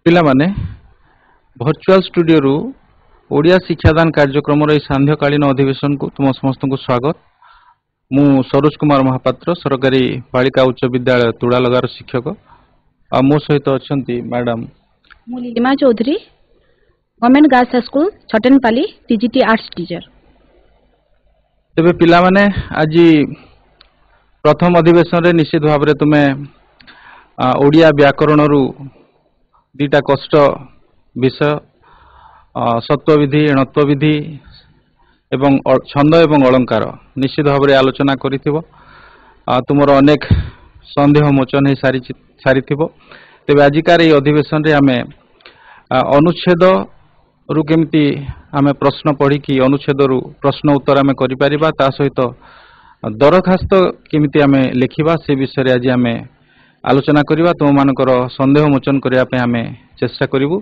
ପିଲାମାନେ ଭର୍ଚୁଆଲ ସ୍ଟୁଡିଓରୁ ଓଡ଼ିଆ ଶିକ୍ଷାଦାନ କାର୍ଯ୍ୟକ୍ରମର ଏହି ସାନ୍ଧ୍ୟକାଳୀନ ଅଧିବେଶନକୁ ତୁମ ସମସ୍ତଙ୍କୁ ସ୍ୱାଗତ। ମୁଁ ସରୋଜ କୁମାର ମହାପାତ୍ର, ସରକାରୀ ବାଳିକା ଉଚ୍ଚ ବିଦ୍ୟାଳୟ ତୁଡ଼ାଲଗାର ଶିକ୍ଷକ। ଆଉ ମୋ ସହିତ ଅଛନ୍ତି ମ୍ୟାଡାମ ମୁଁ Lilima Choudhury, government girls high school Chhatenpali, TGT arts teacher. ତେବେ ପିଲାମାନେ ଆଜି ପ୍ରଥମ ଅଧିବେଶନରେ ନିଶ୍ଚିତ ଭାବରେ ତୁମେ ଓଡ଼ିଆ ବ୍ୟାକରଣରୁ ଦୁଇଟା କଷ୍ଟ ବିଷୟ ସତ୍ୱବିଧି, ଣତ୍ୱବିଧି ଏବଂ ଛନ୍ଦ ଏବଂ ଅଳଙ୍କାର ନିଶ୍ଚିତ ଭାବରେ ଆଲୋଚନା କରିଥିବ। ତୁମର ଅନେକ ସନ୍ଦେହ ମୋଚନ ହୋଇ ସାରିଥିବ। ତେବେ ଆଜିକାର ଏହି ଅଧିବେଶନରେ ଆମେ ଅନୁଚ୍ଛେଦରୁ କେମିତି ଆମେ ପ୍ରଶ୍ନ ପଢ଼ିକି ଅନୁଚ୍ଛେଦରୁ ପ୍ରଶ୍ନ ଉତ୍ତର ଆମେ କରିପାରିବା, ତା ସହିତ ଦରଖାସ୍ତ କେମିତି ଆମେ ଲେଖିବା ସେ ବିଷୟରେ ଆଜି ଆମେ ଆଲୋଚନା କରିବା। ତୁମମାନଙ୍କର ସନ୍ଦେହ ମୋଚନ କରିବା ପାଇଁ ଆମେ ଚେଷ୍ଟା କରିବୁ।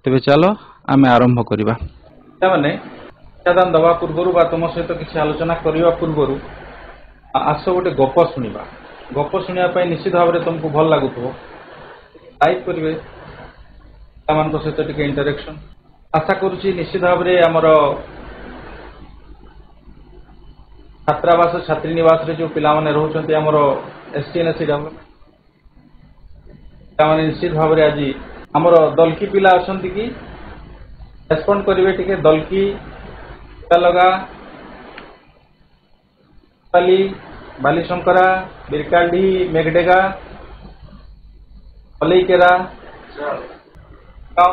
ତେବେ ଚାଲ ଆମେ ଆରମ୍ଭ କରିବା। ପିଲାମାନେ ଶିକ୍ଷାଦାନ ଦେବା ପୂର୍ବରୁ ବା ତୁମ ସହିତ କିଛି ଆଲୋଚନା କରିବା ପୂର୍ବରୁ ଆସ ଗୋଟେ ଗପ ଶୁଣିବା। ଗପ ଶୁଣିବା ପାଇଁ ନିଶ୍ଚିତ ଭାବରେ ତୁମକୁ ଭଲ ଲାଗୁଥିବ। ଟାଇପ୍ କରିବେ, ପିଲାମାନଙ୍କ ସହିତ ଟିକେ ଇଣ୍ଟରାକ୍ସନ୍। ଆଶା କରୁଛି ନିଶ୍ଚିତ ଭାବରେ ଆମର ଛାତ୍ରାବାସ ଛାତ୍ରୀ ନିବାସରେ ଯେଉଁ ପିଲାମାନେ ରହୁଛନ୍ତି ଆମର STNSC ଡେଭଲପମେଣ୍ଟ, ପିଲାମାନେ ନିଶ୍ଚିତ ଭାବରେ ଆଜି ଆମର ଦଲକି ପିଲା ଅଛନ୍ତି କି ରେସ୍ପଣ୍ଡ କରିବେ ଟିକେ। ଦଲକି, ତୁଡ଼ାଲଗା, ବାଲିଶଙ୍କରା, ବିରକାଡି, ମେଘଡେଗା, କଲେଇକେରା,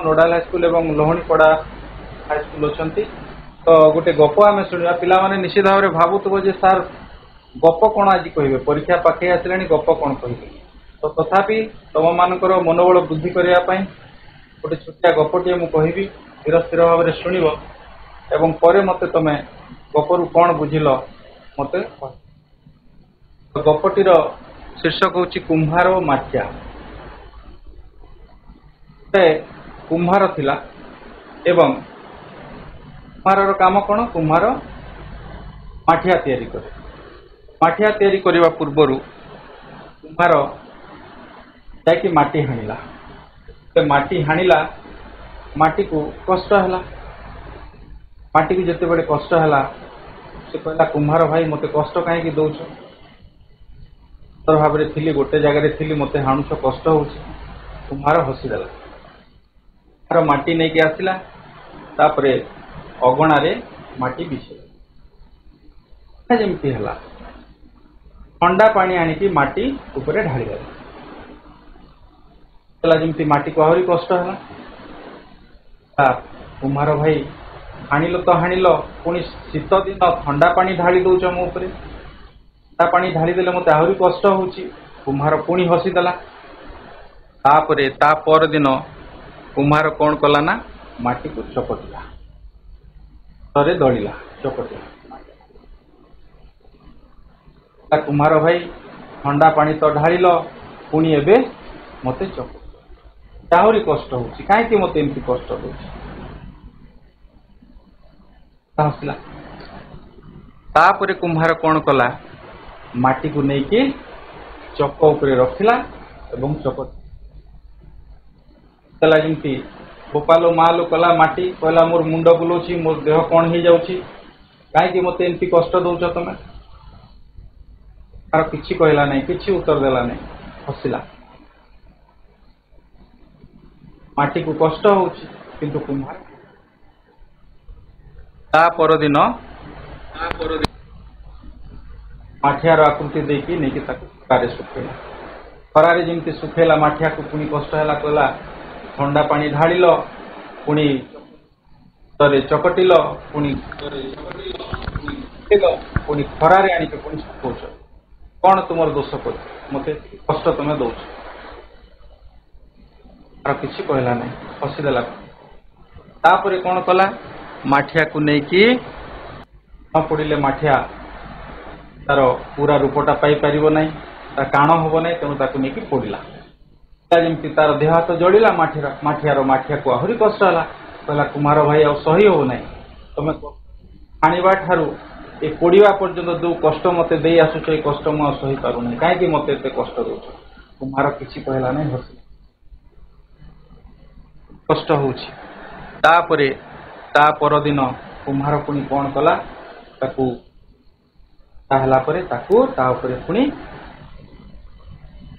ନୋଡାଲ ହାଇସ୍କୁଲ ଏବଂ ଲୋହଣୀପଡ଼ା ହାଇସ୍କୁଲ ଅଛନ୍ତି। ତ ଗୋଟେ ଗପ ଆମେ ଶୁଣିବା। ପିଲାମାନେ ନିଶ୍ଚିତ ଭାବରେ ଭାବୁଥିବ ଯେ ସାର୍ ଗପ କ'ଣ ଆଜି କହିବେ, ପରୀକ୍ଷା ପାଖେଇ ଆସିଲାଣି, ଗପ କ'ଣ କହିବେ। ତ ତଥାପି ତମମାନଙ୍କର ମନୋବଳ ବୃଦ୍ଧି କରିବା ପାଇଁ ଗୋଟେ ଛୋଟିଆ ଗପଟିଏ ମୁଁ କହିବି। ଧୀର ସ୍ଥିର ଭାବରେ ଶୁଣିବ ଏବଂ ପରେ ମୋତେ ତମେ ଗପରୁ କ'ଣ ବୁଝିଲ ମୋତେ କହିବ। ଗପଟିର ଶୀର୍ଷକ ହେଉଛି କୁମ୍ଭାର ଓ ମାଠିଆ। ଗୋଟେ କୁମ୍ଭାର ଥିଲା ଏବଂ କୁମ୍ଭାରର କାମ କ'ଣ? କୁମ୍ଭାର ମାଠିଆ ତିଆରି କରେ। ମାଠିଆ ତିଆରି କରିବା ପୂର୍ବରୁ କୁମ୍ଭାର ଯାଇକି ମାଟି ହାଣିଲା। ମାଟି ହାଣିଲା, ମାଟିକୁ କଷ୍ଟ ହେଲା। ମାଟିକୁ ଯେତେବେଳେ କଷ୍ଟ ହେଲା, ସେ କହିଲା କୁମ୍ଭାର ଭାଇ ମୋତେ କଷ୍ଟ କାହିଁକି ଦେଉଛ? ଭାବରେ ଥିଲି, ଗୋଟେ ଜାଗାରେ ଥିଲି, ମୋତେ ହାଣୁଛ, କଷ୍ଟ ହେଉଛି। କୁମ୍ଭାର ହସିଦେଲା। କୁମ୍ଭାର ମାଟି ନେଇକି ଆସିଲା, ତାପରେ ଅଗଣାରେ ମାଟି ବିଛେଇଲା। ଯେମିତି ହେଲା, ଥଣ୍ଡା ପାଣି ଆଣିକି ମାଟି ଉପରେ ଢାଳିଦେଲା। ଯେମିତି ମାଟିକୁ ଆହୁରି କଷ୍ଟ ହେଲା। କୁମ୍ଭାର ଭାଇ ହାଣିଲ ତ ହାଣିଲ, ପୁଣି ଶୀତ ଦିନ ଥଣ୍ଡା ପାଣି ଢାଳି ଦଉଛ ମୋ ଉପରେ। ଥଣ୍ଡା ପାଣି ଢାଳିଦେଲେ ମୋତେ ଆହୁରି କଷ୍ଟ ହେଉଛି। କୁମ୍ଭାର ପୁଣି ହସିଦେଲା। ତାପରେ ତା ପରଦିନ କୁମ୍ଭାର କ'ଣ କଲା ନା ମାଟିକୁ ଚକଟିଲା, ଥରେ ଦଳିଲା, ଚକଟିଲା। କୁମ୍ଭାର ଭାଇ ଥଣ୍ଡା ପାଣି ତ ଢାଳିଲ, ପୁଣି ଏବେ ମୋତେ ଚକଟ, ଆହୁରି କଷ୍ଟ ହେଉଛି, କାହିଁକି ମୋତେ ଏମିତି କଷ୍ଟ ଦେଉଛି? ହସିଲା। ତାପରେ କୁମ୍ଭାର କ'ଣ କଲା, ମାଟିକୁ ନେଇକି ଚକ ଉପରେ ରଖିଲା ଏବଂ ଚକଟିଲା। ଯେମିତି ବୋପାଲୋ ମାଲୋ କଲା ମାଟି, କହିଲା ମୋର ମୁଣ୍ଡ ବୁଲଉଛି, ମୋର ଦେହ କ'ଣ ହେଇଯାଉଛି, କାହିଁକି ମୋତେ ଏମିତି କଷ୍ଟ ଦେଉଛ ତମେ? ତାର କିଛି କହିଲା ନାହିଁ, କିଛି ଉତ୍ତର ଦେଲା ନାହିଁ, ହସିଲା। ମାଟିକୁ କଷ୍ଟ ହେଉଛି, କିନ୍ତୁ କୁମ୍ଭାର ତା ପରଦିନ ମାଠିଆର ଆକୃତି ଦେଇକି ନେଇକି ତାକୁ ଖରାରେ ଶୁଖେଇଲା। ଖରାରେ ଯେମିତି ଶୁଖେଇଲା, ମାଠିଆକୁ ପୁଣି କଷ୍ଟ ହେଲା, କହିଲା ଥଣ୍ଡା ପାଣି ଢାଳିଲ, ପୁଣି ଚକଟିଲ, ପୁଣି ଖରାରେ ଆଣିକି ପୁଣି ଶୁଖଉଛ, କ'ଣ ତୁମର ଦୋଷ କରୁଛ? ମୋତେ କଷ୍ଟ ତମେ ଦଉଛ। ଆଉ କିଛି କହିଲା ନାହିଁ, ହସିଦେଲା। ତାପରେ କ'ଣ କଲା, ମାଠିଆକୁ ନେଇକି ନ ପୋଡ଼ିଲେ ମାଠିଆ ତାର ପୁରା ରୂପଟା ପାଇପାରିବ ନାହିଁ, ତା କାଣ ହବ ନାହିଁ, ତେଣୁ ତାକୁ ନେଇକି ପୋଡ଼ିଲା। ଯେମିତି ତାର ଦେହ ହାତ ଜଳିଲା, ମାଠିଆକୁ ଆହୁରି କଷ୍ଟ ହେଲା। କହିଲା କୁମ୍ଭାର ଭାଇ ଆଉ ସହି ହବ ନାହିଁ, ତମେ ହାଣିବା ଠାରୁ ଏ ପୋଡ଼ିବା ପର୍ଯ୍ୟନ୍ତ ଯୋଉ କଷ୍ଟ ମୋତେ ଦେଇ ଆସୁଛ, ଏ କଷ୍ଟ ମୁଁ ଆଉ ସହିପାରୁନାହିଁ, କାହିଁକି ମୋତେ ଏତେ କଷ୍ଟ ଦେଉଛ? କୁମ୍ଭାର କିଛି କହିଲା ନାହିଁ, ହସିଲା। कष्ट होउछि तापरे ता परदिन कुम्हार पुणी कौन कला ताकू ताहला परे ताकू ता उपरे पुणी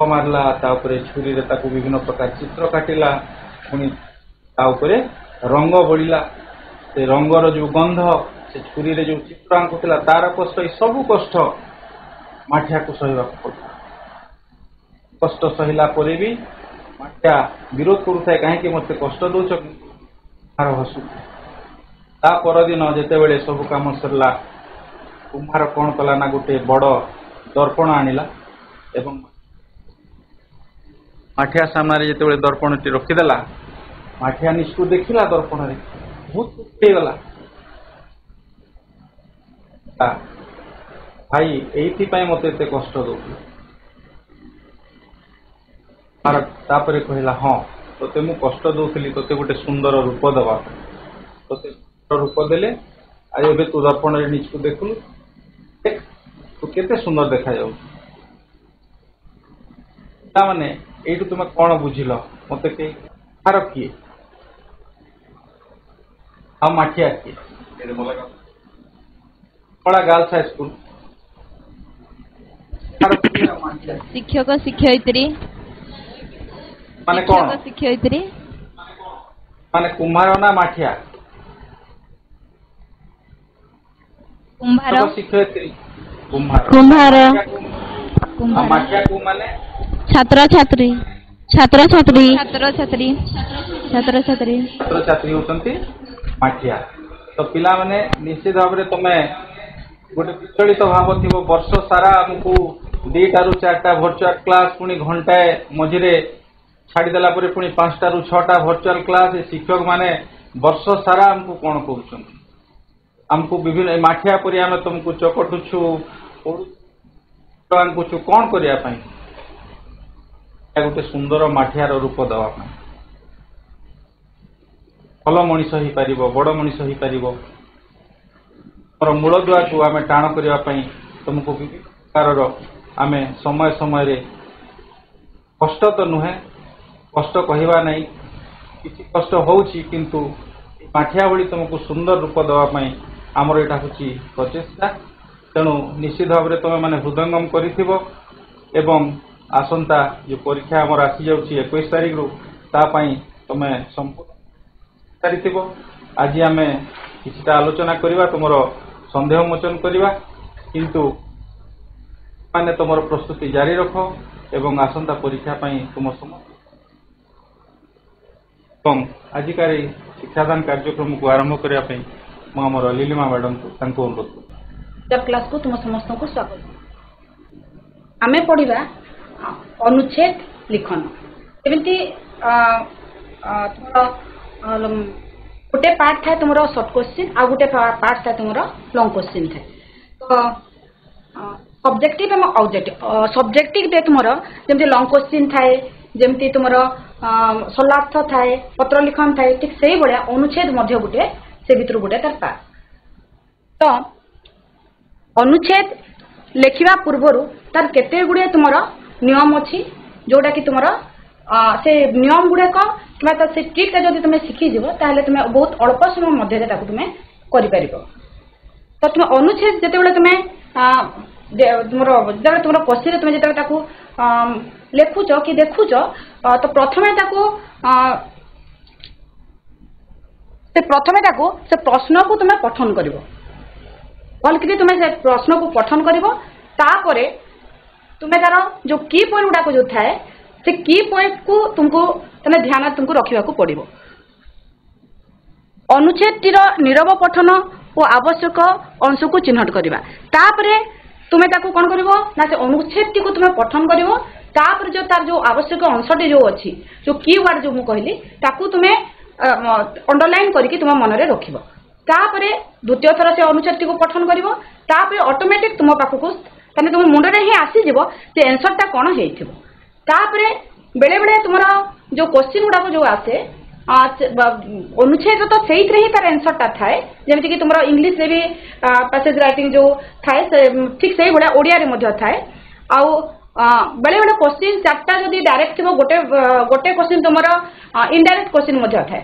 मारला ता उपरे छुरी रे ताकू विभिन्न प्रकार चित्र काटिला पुणी ता उपरे रंग बोलिला से रंगर जो गंध से छुरी रे जो चित्र आंकुला तार कष्ट ए सब कष्ट माठिया को सहिबा पड़ता कष्ट सहिला परे भी माठिया विरोध करूଥାଏ काहेकि मते कष्ट दउछ कुम्हार हसु ता परदिन जेते बेले सब काम सरला कुम्हार कौन कला ना गोटे बड़ दर्पण आनिला एवं माठिया सामने जेते बेले दर्पण टी रखिदेला माठिया निष्कु देखिला दर्पण रे बहुत खुशी गला भाई एथि पय मते एते कष्ट दउ मार तापरे कहला हां तोते मु कष्ट दउथली तोते गोटे सुंदर रूप दबा तोते रूप देले आज एबे तू दर्पण रे निष्कु देखलु तू केते सुंदर देखा जाउ ता माने एटू तुम कौन बुझिल मत के हार किए आ माठिया किए कला गर्ल्स हाई स्कूल शिक्षक शिक्षयित्री माने कौन शिक्षयित्री माने कुम्हार ना माठिया कुम्हार शिक्षयित्री कुम्हार कुम्हार माठिया को माने छात्र छात्री छात्र छात्री छात्र छात्री छात्र छात्री छात्र छात्री होचंती माठिया तो पिला माने निश्चित भाव रे तमे गोटे विचलित भाव थिबो वर्ष सारा हमकु 2टा रु 4टा वर्चुअल क्लास पुनी घंटाए मझिरे छाड़ी देला परे पुनी 5टा रु 6टा वर्चुअल क्लास शिक्षक माने वर्ष सारा हमकु कोन करूछन हमकु विभिन्न माठिया परि हम तुमको चकटुछु ओडु कुछ कोन करिया पई गोटे सुंदर माठियार रूप दवा भल मनीष ही पार बड़ मनीष ही पार मोर मूल दुआ को आम टाण करने तुमको विभिन्न प्रकार आम समय समय रे कष्ट तो नुहे कष्ट कहवा नहीं किसी कष्ट होउछि किंतु माठिया भली तुमको सुंदर रूप दवापाई आमर यहाँ हूँ प्रचेषा तेणु निश्चित भाव में तुम मैंने हृदयंगम करिथिबो एवं आसंता जो परीक्षा आमर आसी जाउछि 21 तारिख रु तापाई तुम संपूर्ण सारी आज आम किछिटा आलोचना करवा तुम संदेह मोचन करवा किंतु माने तुम प्रस्तुति जारी रख एवं आसंता परीक्षा पाई तुम समस्त आजिकार शिक्षादान कार्यक्रम को आरंभ करने मुझे लीलिमा मैडम को अनुरोध क्लास को तुम समस्त को स्वागत आमे पढ़िबा अनुच्छेद लिखन एमती तुम गोटे पार्ट था तुम शॉर्ट क्वेश्चन आ गोटे पार्ट था तुम लॉन्ग क्वेश्चन थे तो सब्जेक्टिव एवं ऑब्जेक्टिव सब्जेक्टिव दे तुम जमी लॉन्ग क्वेश्चन थाए जमी तुम सलार्थ थाए पत्र लिखन थाए ठीक से भाया अनुच्छेद गोटे से भितर गोटे तार पार्ट तो अनुच्छेद लेखिबा पूर्वरु तार केते गुडे तुम नियम अच्छी जोटा कि तुम से नियम गुड़ाक कि से ट्रिक्टा जब तुम शिखीज ताहले तुम बहुत अल्प समय मध्य तुम कर तो तुम अनुच्छेद जिते तुम तुम क्वेश्चन तुम जो लेखुच कि देखुच तो प्रथमे से प्रश्न को तुम पठन कर भलकि तुम से प्रश्न को पठन कर तुम्हें तार जो की पॉइंट गुड़ाक जो थाए से की पॉइंट को तुमको तने ध्यान तुमको रखा पड़ो अनुच्छेद टीर नीरव पठन और आवश्यक अंश को चिन्हट करवा तापरे तुम्हें ताको कौन करिवो ना से अनुच्छेद टी को तुम्हें पठन करिवो तापर जो तार जो आवश्यक अंशटी जो अच्छी जो कीवर्ड जो मु कहली ताको तुम्हें अंडरलाइन करके तुम मन में रखिबो तापरे द्वितीय थर से अनुच्छेद टी को पठन करिवो तापरे ऑटोमेटिक तुम पाखको तने तुम मुंड रे ही आसी जिवो से आंसर ता कोन हेइथिबो तापरे बेले बेले तुम जो क्वेश्चन गुड़ाक जो आसे अनुच्छेद तो से ही तार आंसर टा थाए जमीती कि तुम इंग्लिश रे भी पैसेज राइटिंग जो थाए ठीक से भाया ओडिया रे मध्य थाए आउ बेले बेले क्वेश्चन चार्टा जदि डायरेक्ट थी गोटे गोटे क्वेश्चन तुम इनडायरेक्ट क्वेश्चन थाए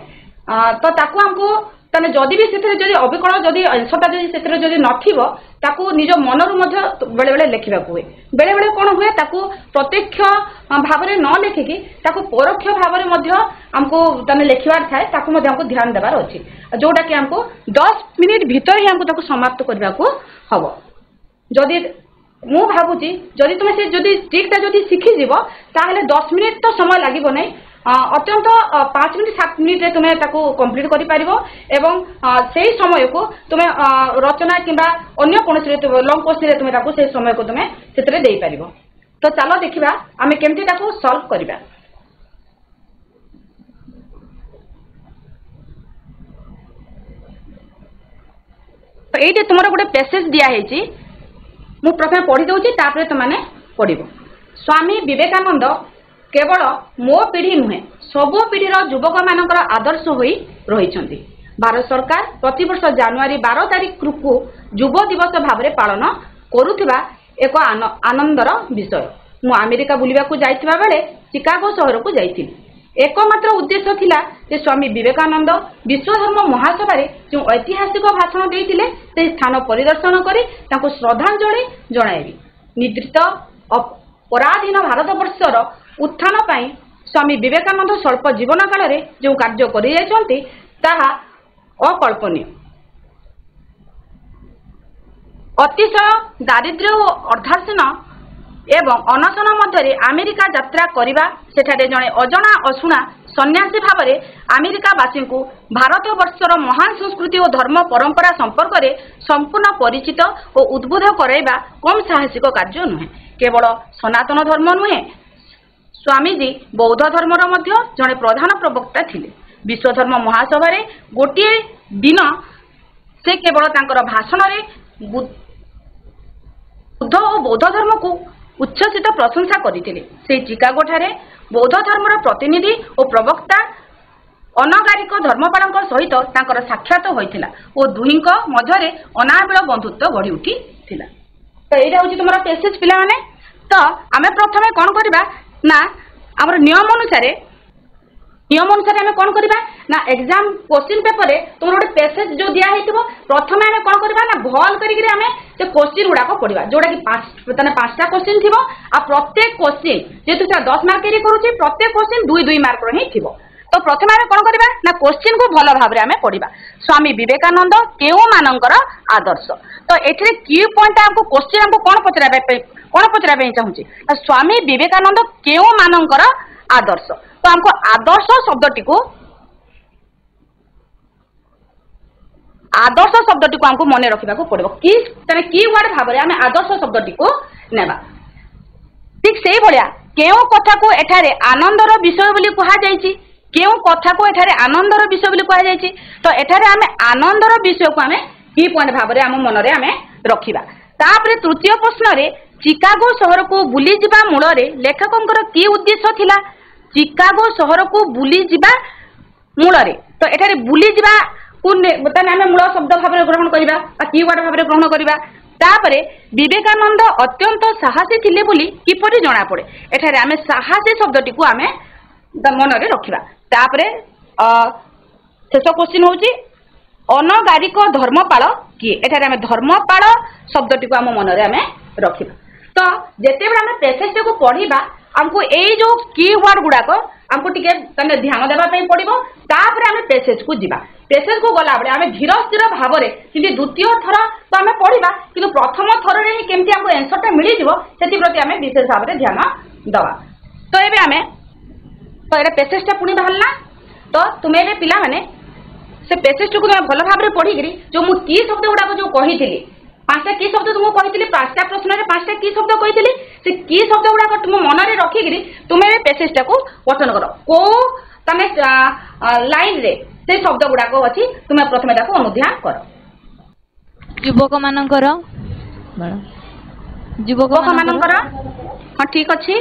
तो ताकू हमको ताने जदि भी से अविकल जदि आंसरटा जदि नथिबो ताकू निज मनरु मध्य बेले बेले लिखा हुए बेले बेले कौन हुए ताकू प्रत्यक्ष भाव में न लिखिकी ताकू परोक्ष भाव में मध्य हमको ताने लिखबार थाए ताकू मध्य हमको ध्यान देवार अछि जोटा कि हमको 10 मिनिट भीतर ही हमको ताकू समाप्त करबा को हबो जदि मु भाबुची जदि तुम से जदि ट्रिकटा जदि शिखी जीव ताहले 10 मिनिट तो समय लागिबो नै अत्यंत 5 मिनिट 7 मिनिट रे तुमे ताको कंप्लीट करि पारिबो एवं सेही समय को तुमे रचना किबा अन्य कोनोसी लॉन्ग क्वेश्चन रे तुमे ताको सेही समय को तुमे सेतरे देई पारिबो तो चलो देखिबा आमे केमती ताको सॉल्व करिबा तो एइटे तुमरा गोटे पैसेज दिया हेची मु प्रथम पढ़ी दउची तापरे तुमाने पढ़िबो स्वामी विवेकानंद केवल मो पीढ़ी नुहे सबो पीढ़ीर युवक मानकर आदर्श होई रहिछंती भारत सरकार प्रति वर्ष जनवरी 12 तारिख को युव दिवस भाव में पालन करुथिबा एक आनंदर विषय मु अमेरिका बुलिबा को जाइथिबा बेले शिकागो शहर को जाइथिली एकमात्र उद्देश्य थिला जे स्वामी विवेकानंद विश्वधर्म महासभा रे जो ऐतिहासिक भाषण देइथिले से स्थान परिदर्शन करी ताको श्रद्धांजलि जणाइबी निद्रित पराधीन भारतवर्षर उत्थान पाई स्वामी विवेकानंद स्वल्प जीवन काल रे जो कार्य करि जायछंती ताहा अकल्पनीय अतिशय दारिद्र्य और अर्धासीन एवं अनशन मध्य अमेरिका यात्रा करने सेठारे जड़े अजना अशुणा सन्यासी भाव में अमेरिकावासी को भारत वर्षर महान संस्कृति और धर्म परंपरा संपर्क में संपूर्ण परिचित और उद्बोध कराइबा कम साहसिक कार्य नुहे केवल सनातन धर्म नुहे स्वामीजी बौद्ध धर्मर मध्य जड़े प्रधान प्रवक्ता थिले विश्वधर्म महासभा रे गोटे दिन से केवल तांकर भाषण रे बुद्ध और बौद्ध धर्म को उच्छ्वसित प्रशंसा करथिले से चिकागो ठारे बौद्ध धर्मर प्रतिनिधि और प्रवक्ता अनागारिक धर्मपालक सहित तांकर साक्षात होइथिला और दुहिंक मध्यरे अनाबिल बंधुत्व गढ़ी उठिथिला तो एटा होची तुमरा पैसेज पिला माने तो आमे प्रथमे कोन करबा ना हमर नियम अनुसार आमे कोन करबा ना एग्जाम क्वेश्चन पेपर रे तुमर गोटे पैसेज जो दिया हेतिबो प्रथमे आमे कोन करबा ना भल करिकरी आमे से क्वेश्चन गुडा को पढिबा जोडा कि पांचटा क्वेश्चन थिबो आ प्रत्येक क्वेश्चन जेतु 10 मार्क रे करूची प्रत्येक क्वेश्चन 2 मार्क रो ही थिबो तो प्रथमे आमे कोन करबा ना क्वेश्चन को भल भाव रे आमे पढिबा स्वामी विवेकानंद केउ मानकर आदर्श तो एथिरे की पॉइंट हमको क्वेश्चन हमको कोन पचराबे चाहूची स्वामी विवेकानंद केउ मानकर आदर्श तो हमको आदर्श शब्दटी को हमको मन रखा पड़ो कि वर्ड भाव में आदर्श शब्दटी को नेबा ठीक से भाया केउ कथा को एठारे आनंदर विषय बोली कहा जायछि केउ कथा को एठारे आनंदर विषय बोली कहा जायछि तो एठारे आमे आनंदर विषय को आमे की पॉइंट भाव में आम मन रे आमे रखिबा तापरे तृतीय प्रश्न रे चिकागो शहर को बुली जिबा मूल रे लेखकंकर की उद्देश्य थिला चिकागो शहर को बुली जिबा मूल रे तो एठारे बुली जिबा आम मूल शब्द भाव में ग्रहण करवा कीवर्ड भाव में ग्रहण करवा तापरे विवेकानंद अत्यंत साहसी थिले बोली किपरि जना पड़े एठारे आमे साहसी शब्दटी को आमे मन रे रखिबा तापरे शेष क्वेश्चन होची अनगारिक धर्मपाल किए एठारे आमे धर्मपाल शब्दटी को आम मन रे आमे रखिबा तो जेते बेला आमे पैसेज को पढिबा हमको एई जो कीवर्ड गुडा को हमको टिके तने ध्यान देबा पई पड़िबो तापरे आमे पैसेज को जिबा पैसेज को गला बडे आमे धीर स्थिर भाव रे किंतु द्वितीय थर तो आमे पढिबा किंतु प्रथम थर रे ही केमती हमको आंसर टा मिली जिवो सेति प्रति आमे विशेष भाव रे ध्यान दवा तो एबे आमे तो एटा पैसेज टा पुनी बाहरला तो तुमे एबे पिला माने से पैसेज को भल भाव रे पढी गिरी जो मु की शब्द गुडा को जो कहिथिली पांचटा की शब्द तुमको कहिथिली पांचटा प्रश्न रे पांचटा की शब्द कहिथिली से की शब्द गुडा तुम मन रे रखी गिरी तुमे पैसेज टा को पठन करो को तमे लाइन रे से शब्द गुडा को अछि तुमे प्रथमे ताको अनुध्यान करो युवक मानकर हां ठीक अछि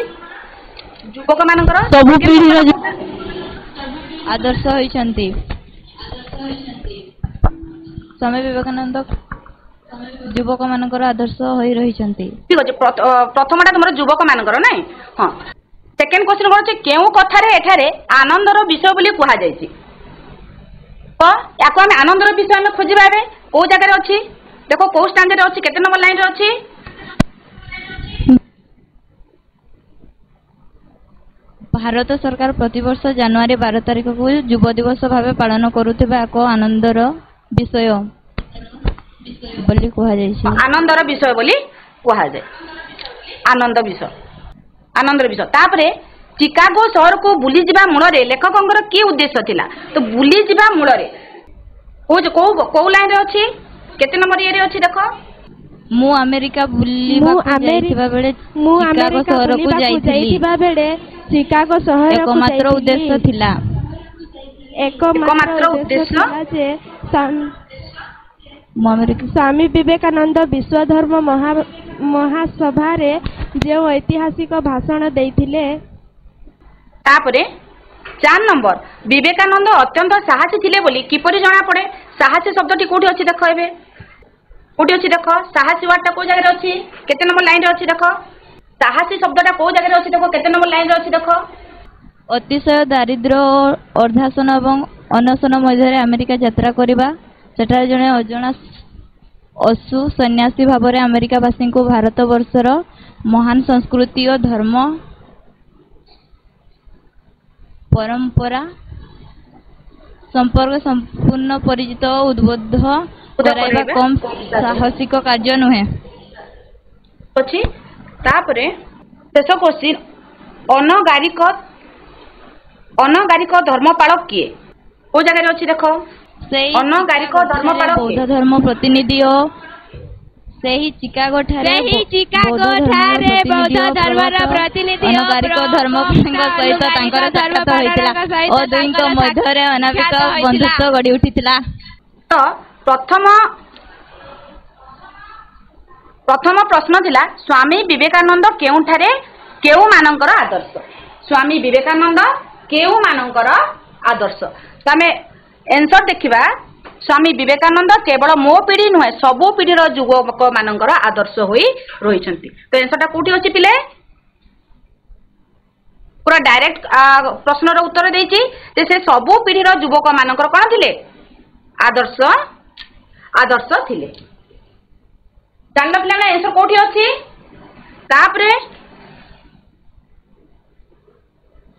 युवक मानकर सब पीढ़ी आदर्श होइछंती स्वामी विवेकानंद ଯୁବକ ମାନଙ୍କର ଆଦର୍ଶ ହୋଇ ରହିଛନ୍ତି। ঠিক আছে প্রথমটা তোমার যুবক মানকর নাই হ্যাঁ সেকেন্ড কোশ্চেন কোন আছে কেউ কথারে এঠারে আনন্দর বিষয় বলি কুহা যাইছি তো ইয়াকু আমি আনন্দর বিষয় আমি খোঁজিবা এবে কোউ জায়গায় অছি দেখো কোউ স্ট্যান্ডারে অছি কেতে নম্বর লাইন রে অছি ଭାରତ ସରକାର ପ୍ରତିବର୍ଷ ଜାନୁଆରୀ 12 ତାରିଖକୁ ଯୁବ ଦିବସ ଭାବେ ପାଳନ କରୁଥିବା ଏକ ଆନନ୍ଦର ବିଷୟ ବୋଲି କୁହାଯାଇଛି। ଆନନ୍ଦର ବିଷୟ ବୋଲି କୁହାଯାଏ ଆନନ୍ଦର ବିଷୟ ତାପରେ ଚିକାଗୋ ସହରକୁ ବୁଲିଯିବା ମୂଳରେ ଲେଖକଙ୍କର କି ଉଦ୍ଦେଶ୍ୟ ଥିଲା ତ ବୁଲିଯିବା ମୂଳରେ କୋଉ ଲାଇନରେ ଅଛି କେତେ ନମ୍ବର ଇଏରେ ଅଛି ଦେଖ ମୁଁ ଆମେରିକା ବୁଲିବାକୁ ଯାଇଥିବା ବେଳେ ଚିକାଗୋ ସହରକୁ ଯାଇଥିବା ବେଳେ ଚିକାଗୋ ସହରକୁ ଏକମାତ୍ର ଉଦ୍ଦେଶ୍ୟ ଥିଲା ଯେ ସ୍ୱାମୀ ବିବେକାନନ୍ଦ ବିଶ୍ୱ ଧର୍ମ ମହାସଭାରେ ଯେଉଁ ଐତିହାସିକ ଭାଷଣ ଦେଇଥିଲେ। ତାପରେ 4 ନମ୍ବର ବିବେକାନନ୍ଦ ଅତ୍ୟନ୍ତ ସାହସୀ ଥିଲେ ବୋଲି କିପରି ଜଣା ପଡେ ସାହସୀ ଶବ୍ଦଟି କୋଉଠି ଅଛି ଦେଖ ଏବେ କୋଉଠି ଅଛି ଦେଖ ସାହସୀ ୱାର୍ଡଟା କୋଉ ଜାଗାରେ ଅଛି କେତେ ନମ୍ବର ଲାଇନରେ ଅଛି ଦେଖ ସାହସୀ ଶବ୍ଦଟା କୋଉ ଜାଗାରେ ଅଛି ଦେଖ କେତେ ନମ୍ବର ଲାଇନରେ ଅଛି ଦେଖ ଅତିଶୟ ଦାରିଦ୍ର୍ୟ ଅର୍ଦ୍ଧାସନ ଏବଂ ଅନଶନ ମଧ୍ୟରେ ଆମେରିକା ଯାତ୍ରା କରିବା ସେଠାରେ ଜଣେ ଅଜଣା ଅଶୁ ସନ୍ନ୍ୟାସୀ ଭାବରେ ଆମେରିକାବାସୀଙ୍କୁ ଭାରତବର୍ଷର ମହାନ ସଂସ୍କୃତି ଓ ଧର୍ମ ପରମ୍ପରା ସମ୍ପର୍କ ସମ୍ପୂର୍ଣ୍ଣ ପରିଚିତ ଓ ଉଦ୍ବୋଧ କରାଇବା କମ୍ ସାହସିକ କାର୍ଯ୍ୟ ନୁହେଁ। ଅଛି ତାପରେ ଶେଷ କୋଶ୍ଚିନ୍ ଅନାଗାରିକ ଧର୍ମପାଳ କିଏ କୋଉ ଜାଗାରେ ଅଛି ଦେଖ ଅନାଗାରିକ ଧର୍ମପାଳ ବୌଦ୍ଧ ଧର୍ମ ପ୍ରତିନିଧି ଓ ସେହି ଚିକାଗୋ ଠାରେ ବୌଦ୍ଧ ଧର୍ମର ପ୍ରତିନିଧି ଅନାଗାରିକ ଧର୍ମଙ୍କ ସହିତ ତାଙ୍କର ସାକ୍ଷାତ ହୋଇଥିଲା ଓ ଦୁହିଁଙ୍କ ମଧ୍ୟରେ ଅନାବିକ ବନ୍ଧୁତ୍ୱ ଗଢ଼ି ଉଠିଥିଲା। ତ ପ୍ରଥମ ପ୍ରଶ୍ନ ଥିଲା ସ୍ୱାମୀ ବିବେକାନନ୍ଦ କେଉଁଠାରେ କେଉଁମାନଙ୍କର ଆଦର୍ଶ ସ୍ୱାମୀ ବିବେକାନନ୍ଦ କେଉଁମାନଙ୍କର ଆଦର୍ଶ ଆମେ ଆନ୍ସର ଦେଖିବା ସ୍ୱାମୀ ବିବେକାନନ୍ଦ କେବଳ ମୋ ପିଢ଼ି ନୁହେଁ ସବୁ ପିଢ଼ିର ଯୁବକ ମାନଙ୍କର ଆଦର୍ଶ ହୋଇ ରହିଛନ୍ତି। ତ ଆନ୍ସରଟା କୋଉଠି ଅଛି ପିଲେ ପୁରା ଡାଇରେକ୍ଟ ପ୍ରଶ୍ନର ଉତ୍ତର ଦେଇଛି ଯେ ସେ ସବୁ ପିଢ଼ିର ଯୁବକ ମାନଙ୍କର କ'ଣ ଥିଲେ ଆଦର୍ଶ ଥିଲେ। ଜାଣିଲ ପିଲାମାନେ ଆନ୍ସର କୋଉଠି ଅଛି ତାପରେ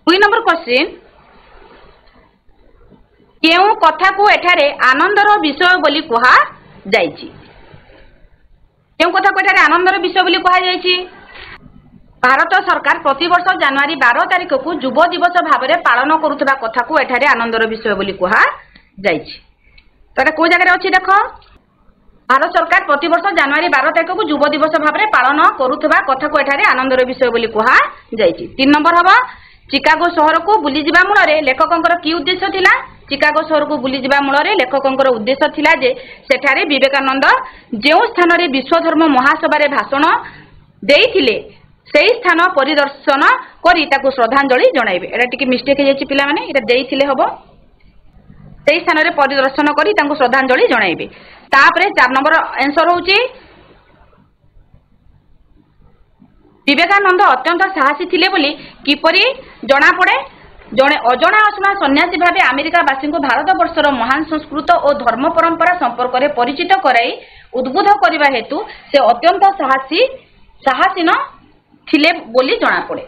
2 ନମ୍ବର କ୍ୱେଶ୍ଚିନ୍ କେଉଁ କଥାକୁ ଏଠାରେ ଆନନ୍ଦର ବିଷୟ ବୋଲି କୁହାଯାଇଛି କେଉଁ କଥାକୁ ଏଠାରେ ଆନନ୍ଦର ବିଷୟ ବୋଲି କୁହାଯାଇଛି ଭାରତ ସରକାର ପ୍ରତିବର୍ଷ ଜାନୁଆରୀ 12 ତାରିଖକୁ ଯୁବ ଦିବସ ଭାବରେ ପାଳନ କରୁଥିବା କଥାକୁ ଏଠାରେ ଆନନ୍ଦର ବିଷୟ ବୋଲି କୁହାଯାଇଛି। ତ ଏଟା କୋଉ ଜାଗାରେ ଅଛି ଦେଖ ଭାରତ ସରକାର ପ୍ରତିବର୍ଷ ଜାନୁଆରୀ 12 ତାରିଖକୁ ଯୁବ ଦିବସ ଭାବରେ ପାଳନ କରୁଥିବା କଥାକୁ ଏଠାରେ ଆନନ୍ଦର ବିଷୟ ବୋଲି କୁହାଯାଇଛି। 3 ନମ୍ବର ହବ ଚିକାଗୋ ସହରକୁ ବୁଲିଯିବା ମୂଳରେ ଲେଖକଙ୍କର କି ଉଦ୍ଦେଶ୍ୟ ଥିଲା ଚିକାଗୋ ସହରକୁ ବୁଲିଯିବା ମୂଳରେ ଲେଖକଙ୍କର ଉଦ୍ଦେଶ୍ୟ ଥିଲା ଯେ ସେଠାରେ ବିବେକାନନ୍ଦ ଯେଉଁ ସ୍ଥାନରେ ବିଶ୍ୱଧର୍ମ ମହାସଭାରେ ଭାଷଣ ଦେଇଥିଲେ ସେହି ସ୍ଥାନ ପରିଦର୍ଶନ କରି ତାକୁ ଶ୍ରଦ୍ଧାଞ୍ଜଳି ଜଣାଇବେ। ଏଟା ଟିକେ ମିଷ୍ଟେକ୍ ହେଇଯାଇଛି ପିଲାମାନେ ଏଟା ଦେଇଥିଲେ ହବ ସେହି ସ୍ଥାନରେ ପରିଦର୍ଶନ କରି ତାଙ୍କୁ ଶ୍ରଦ୍ଧାଞ୍ଜଳି ଜଣାଇବେ। ତାପରେ 4 ନମ୍ବର ଆନ୍ସର ହେଉଛି ବିବେକାନନ୍ଦ ଅତ୍ୟନ୍ତ ସାହସୀ ଥିଲେ ବୋଲି କିପରି ଜଣାପଡ଼େ ଜଣେ ଅଜଣା ଅଶୁଣା ସନ୍ନ୍ୟାସୀ ଭାବେ ଆମେରିକାବାସୀଙ୍କୁ ଭାରତବର୍ଷର ମହାନ ସଂସ୍କୃତ ଓ ଧର୍ମ ପରମ୍ପରା ସମ୍ପର୍କରେ ପରିଚିତ କରାଇ ଉଦ୍ବୁଦ୍ଧ କରିବା ହେତୁ ସେ ଅତ୍ୟନ୍ତ ସାହସୀନ ଥିଲେ ବୋଲି ଜଣାପଡ଼େ।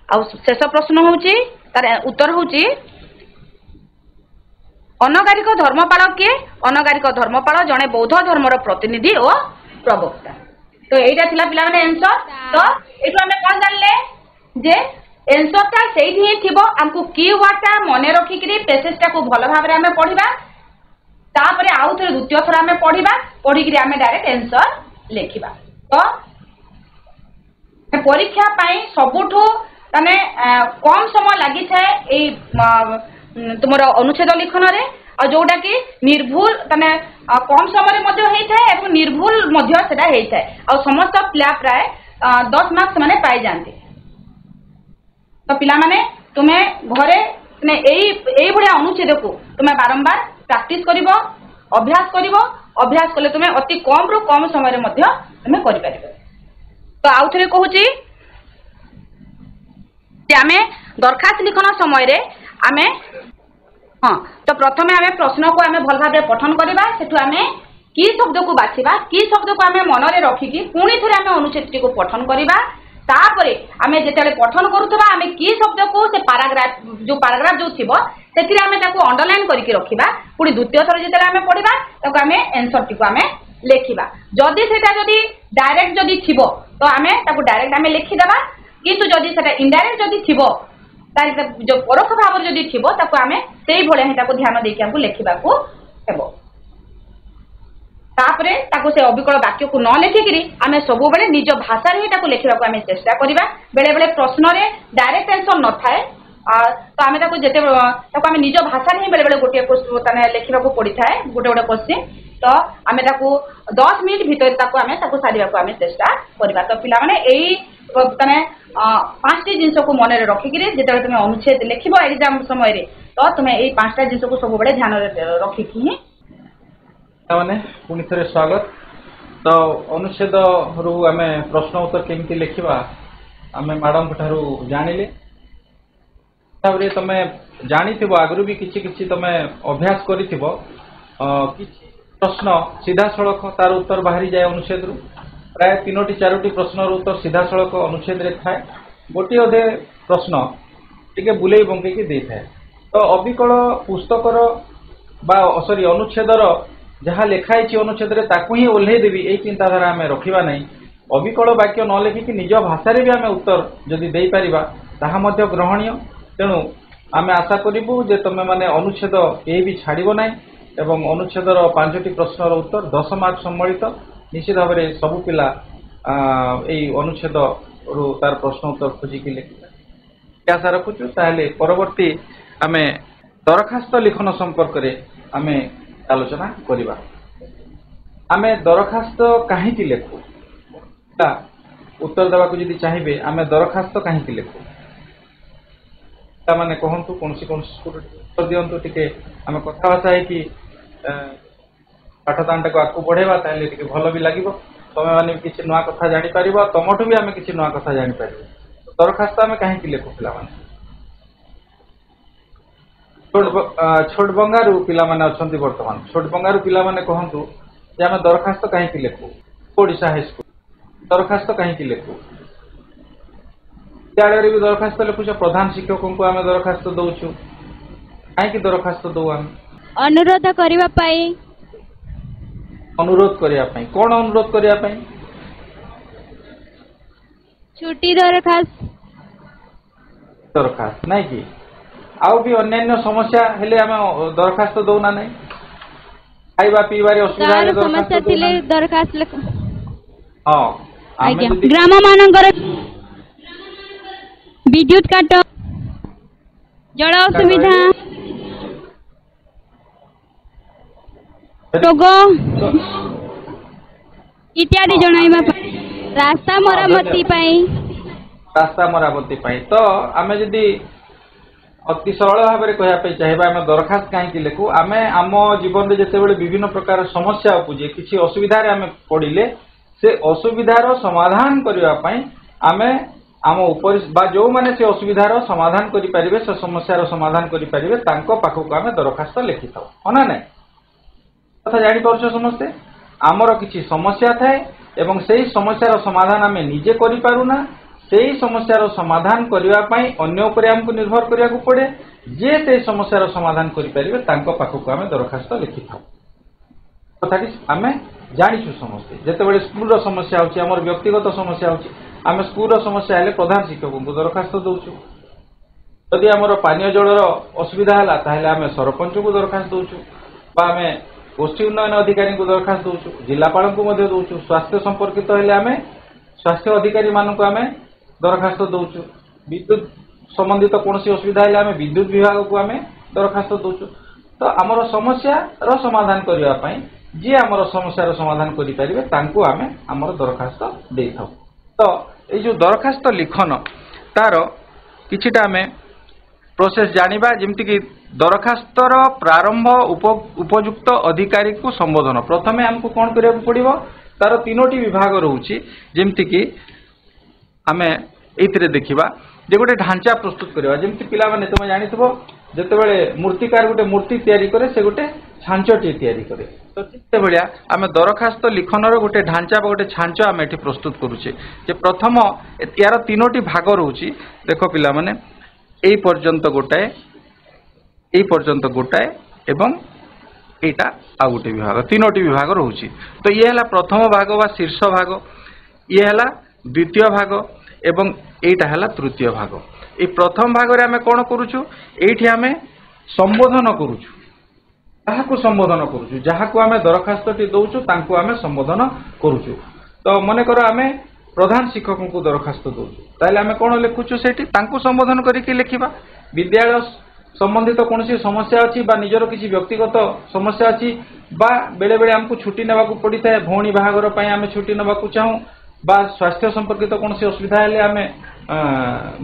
ଆଉ ଶେଷ ପ୍ରଶ୍ନ ହେଉଛି ତାର ଉତ୍ତର ହେଉଛି ଅନାଗାରିକ ଧର୍ମପାଳ କିଏ ଅନାଗାରିକ ଧର୍ମପାଳ ଜଣେ ବୌଦ୍ଧ ଧର୍ମର ପ୍ରତିନିଧି ଓ ପ୍ରବକ୍ତା। ତ ଏଇଟା ଥିଲା ପିଲାମାନେ ଆନ୍ସର। ତ ଏଠୁ ଆମେ କ'ଣ ଜାଣିଲେ ଯେ ଆନ୍ସରଟା ସେଇଠି ହିଁ ଥିବ ଆମକୁ କି ୱାର୍ଡଟା ମନେ ରଖିକିରି ପ୍ୟାସେଜଟାକୁ ଭଲ ଭାବରେ ଆମେ ପଢିବା ତାପରେ ଆଉ ଥରେ ଦ୍ୱିତୀୟ ଥର ଆମେ ପଢିକିରି ଆମେ ଡାଇରେକ୍ଟ ଆନ୍ସର ଲେଖିବା। ତ ପରୀକ୍ଷା ପାଇଁ ସବୁଠୁ ମାନେ କମ୍ ସମୟ ଲାଗିଥାଏ ଏଇ ତୁମର ଅନୁଚ୍ଛେଦ ଲିଖନରେ ଆଉ ଯୋଉଟା କି ନିର୍ଭୁଲ ମାନେ କମ୍ ସମୟରେ ମଧ୍ୟ ହେଇଥାଏ ଏବଂ ନିର୍ଭୁଲ ମଧ୍ୟ ସେଟା ହେଇଥାଏ ଆଉ ସମସ୍ତ ପିଲା ପ୍ରାୟ 10 ମାର୍କ ସେମାନେ ପାଇଯାଆନ୍ତି। ତ ପିଲାମାନେ ତୁମେ ଘରେ ଏଇଭଳିଆ ଅନୁଚ୍ଛେଦକୁ ତୁମେ ବାରମ୍ବାର ପ୍ରାକ୍ଟିସ କରିବ ଅଭ୍ୟାସ କରିବ अभ्यास कले तुम अति कम रु कम समय तुम कर। तो आउ थे कहूँ आम दरखास्त लिखन समय आम हाँ तो प्रथम आम प्रश्न को आम भल भाव पठन करवा सेठू आम कि शब्द को बाछा कि शब्द को आम मन में रखिकी पुणी थे आम अनुच्छेद को पठन करवा तापर आम जिते पठन करुवा आम कि शब्द को से पाराग्राफ जो थी से आम अंडरलाइन करके रखा पुणी द्वितीय थर जो आम पढ़ा आम एनसर टी आम लिखा जदि से डायरेक्ट जदि थी तो आम डायरेक्ट आम लिखिदेवा किंतु जदि से इनडायरेक्ट जदि थी जो परोक्ष भाव जदि थी आम से ध्यान देकर लिखा तापरे ताको से अविकल वाक्य को न लिखिकी आम सब बेले निज भाषा ही लिखा आम चेष्टा करवा बेले बेले प्रश्न रे डायरेक्ट आंसर न थाए तो आम जिते आम निज भाषा ही बेले बेले गोटे लिखा पड़ी था गोटे गोटे क्वेश्चन तो आम 10 मिनट भितर आम सारा आम चेष्टा करवा। तो पिला यही तमें 5टी जिनस को मन में रखिकी जिते तुम अनुच्छेद लिख एग्जाम समय तो तुम्हें यही 5टा जिनस को सब ध्यान रखिकी ही मैंने पुणी थे स्वागत। तो अनुच्छेद रु आम प्रश्न उत्तर केमती लिखा आम मैडम ठारू जानिले तुम जानी आगु भी किसी तुम अभ्यास कर प्रश्न सीधा सड़क तार उत्तर बाहरी जाए अनुच्छेद रु प्राय 3टी 4टी प्रश्न उत्तर सीधा सड़क अनुच्छेद रे थाए गोटे अधे प्रश्न टिके बुले बंकई दे थाए। तो अविकल पुस्तकर सॉरी अनुच्छेदर जहाँ लिखाई अनुच्छेद ही ओह्लई देवी यही चिंताधारा आम रखा ना अविकल वाक्य न लिखिकी निज भाषा भी आम उत्तर जदि दे पारिबा ताहा मध्य ग्रहणीय। तेणु आम आशा करूँ जे तुम मैंने अनुच्छेद ये भी छाड़ब ना एवं अनुच्छेदर 5टी प्रश्नर उत्तर 10 मार्क सम्मिलित निश्चित भाव में सबू पिला यही अनुच्छेद रु तार प्रश्न उत्तर खोजिकी लिखा आशा रखुचु। ताहले परवर्ती आम दरखास्त लिखन संपर्क में आम आलोचना करिबा। आमे दरखास्त कहीं लिखु उत्तर देवा जदि चाहिए आम दरखास्त कहीं लिखु मैंने कहतु कौन उत्तर दिंतु टे आम कथबार्ता है पाठदान को आगे बढ़ेवा ताले भल भी लगे तुम मैंने किसी नुआ कथा जापर तुमठू भी आम किसी नुआ कथा जापर। दरखास्त आम कहीं लिखु पिला छोट बंगारू पिला माने अछंती वर्तमान छोट बंगारू पिला माने कहंतु जे आमे दरखास्त कहीं लिखु ओडिशा हाई स्कूल दरखास्त कहीं लिखु विद्यालय भी दरखास्त लिखुछ प्रधान शिक्षकों को आमे दरखास्त दउछु कहीं दरखास्त दउ आम अनुरोध करिवा पाई अनुरोध करिया पाई कोन अनुरोध करिया पाई छुट्टी दरखास्त नहीं कि आउ भी अन्य समस्या हेले आम दरखास्त दौना नहीं खाइबा पीबार असुविधा दरखास्त हाँ ग्राम मानकर विद्युत काट जल असुविधा रोग इत्यादि जणाइबा रास्ता मरामती तो आम जदि अति सरल भाव में कहवाई चाहिए आम दरखास्त कहीं लिखु आम आम जीवन में जिते बड़े विभिन्न प्रकार समस्या उपजे किसी असुविधा आम पड़े से असुविधार समाधान करने आम आम उपर जो मैंने से असुविधार समाधान करें से समस्यार समाधान करें पाखक आम दरखास्त लिखि था ना ना कथा जापर समस्ते आमर किसी समस्या थाए एवं से ही समस्यार समाधान आम निजे करूना से ही समस्यार समाधान करने अन्य उपर आमको निर्भर करा पड़े जे से समस्यार समाधान करें पाखक आम दरखास्त लिखि था कथाटी आम जाचु समस्ते जिते स्कूल समस्या होमर व्यक्तिगत समस्या होम स्कूल समस्या है प्रधान शिक्षक को दरखास्त दौचु जदि आमर पानीय जलर असुविधा है आम सरपंच को दरखास्त दौचु आम गोष्ठी उन्नयन अधिकारी को दरखास्त दौचु जिलापाल को दौचु स्वास्थ्य संपर्कित है आम स्वास्थ्य अधिकारी मानक आम दरखास्त दौचु विद्युत संबंधित कौन असुविधा है आम विद्युत विभाग को आम दरखास्त दौचु। तो आमर समस्या समाधान करने जी आमर समस्यार समाधान करें आम आमर दरखास्त दे था। तो ये जो दरखास्त लिखन तार किछिटा आम प्रोसेस जानिबा जेमति कि दरखास्तर प्रारंभ उपयुक्त अधिकारी को संबोधन प्रथमे हमको कौन करिया पड़िबो तार तीनोटी विभाग रहउची जेमति कि आमे एथिरे देखिबा जे गोटे ढांचा प्रस्तुत करबा जेमति पिला माने तुम जानिथबो जेतेबेले मूर्तिकार गोटे मूर्ति तयारी करे से गोटे छांचटी तयारी करे तो ठीक भलिया आमे दरखास्त लिखनर गोटे ढांचा गोटे छांच आमे एठी प्रस्तुत करूचे जे प्रथम यार तीनोटी भाग रहउची देखो पिला माने एई पर्यंत गोटाए एवं एटा आ गोटे विभाग तीनोटी विभाग रहउची तो ये हला प्रथम भाग वा शीर्ष भाग ये हला द्वितीय भाग एवं एटा हला तृतीय भाग ए प्रथम भाग रे हमें कोन करूछु एठी हमें संबोधन करूछु ताहाकु संबोधन करूछु जहाकु हमें दरखास्तटी दउछु तांकु हमें संबोधन करूछु तो मने करो हमें प्रधान शिक्षक को दरखास्त दउछु ताले हमें कोन लिखुछु सेठी तांकु संबोधन करिकि लिखिबा विद्यालय संबंधित कौन समस्या अच्छी निजर किसी व्यक्तिगत समस्या अच्छी बेले बेले हमको छुट्टी नेबा को पड़ी थाए भौणी बाहागर पई हमें छुट्टी नेबा को चाहूँ बा स्वास्थ्य संपर्कित कौन असुविधा हेले हमें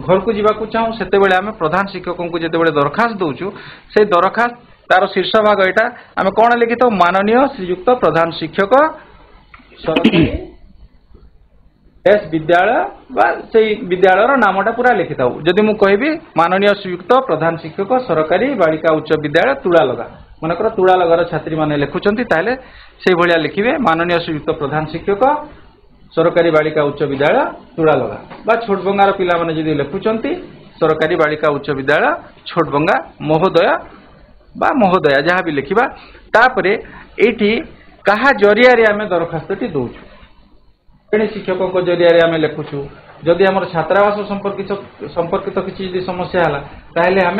घर को जीवा को चाहूँ सेते बेले हमें प्रधान शिक्षकों को जेते बेले दरखास्त दउछु से दरखास्त तार शीर्ष भाग एटा हमें कौन लिखित माननीय श्रीयुक्त प्रधान शिक्षक सरकारी एस विद्यालय बा से विद्यालय नामटा पूरा लिखि था जदि मु कहबी माननीय श्रीयुक्त प्रधान शिक्षक सरकारी बालिका उच्च विद्यालय तुड़ालगा मनकर तुड़ालगार छात्री माने लिखुचंती ताले से भलिया लिखिबे माननीय श्रीयुक्त प्रधान शिक्षक सरकारी बालिका उच्च विद्यालय तुड़ालगा बा छोटबंगार पिला माने जदि लिखुचंती सरकारी बालिका उच्च विद्यालय छोटबंगा महोदय बा महोदया जहाँ भी लिखिबा तापरे एठी कहा जरिया रे हमें दरखास्तटी दउछु शिक्षकों जरिया आम लिखुचु जदि आम छात्रावास संपर्कित किसी समस्या है ताहले आम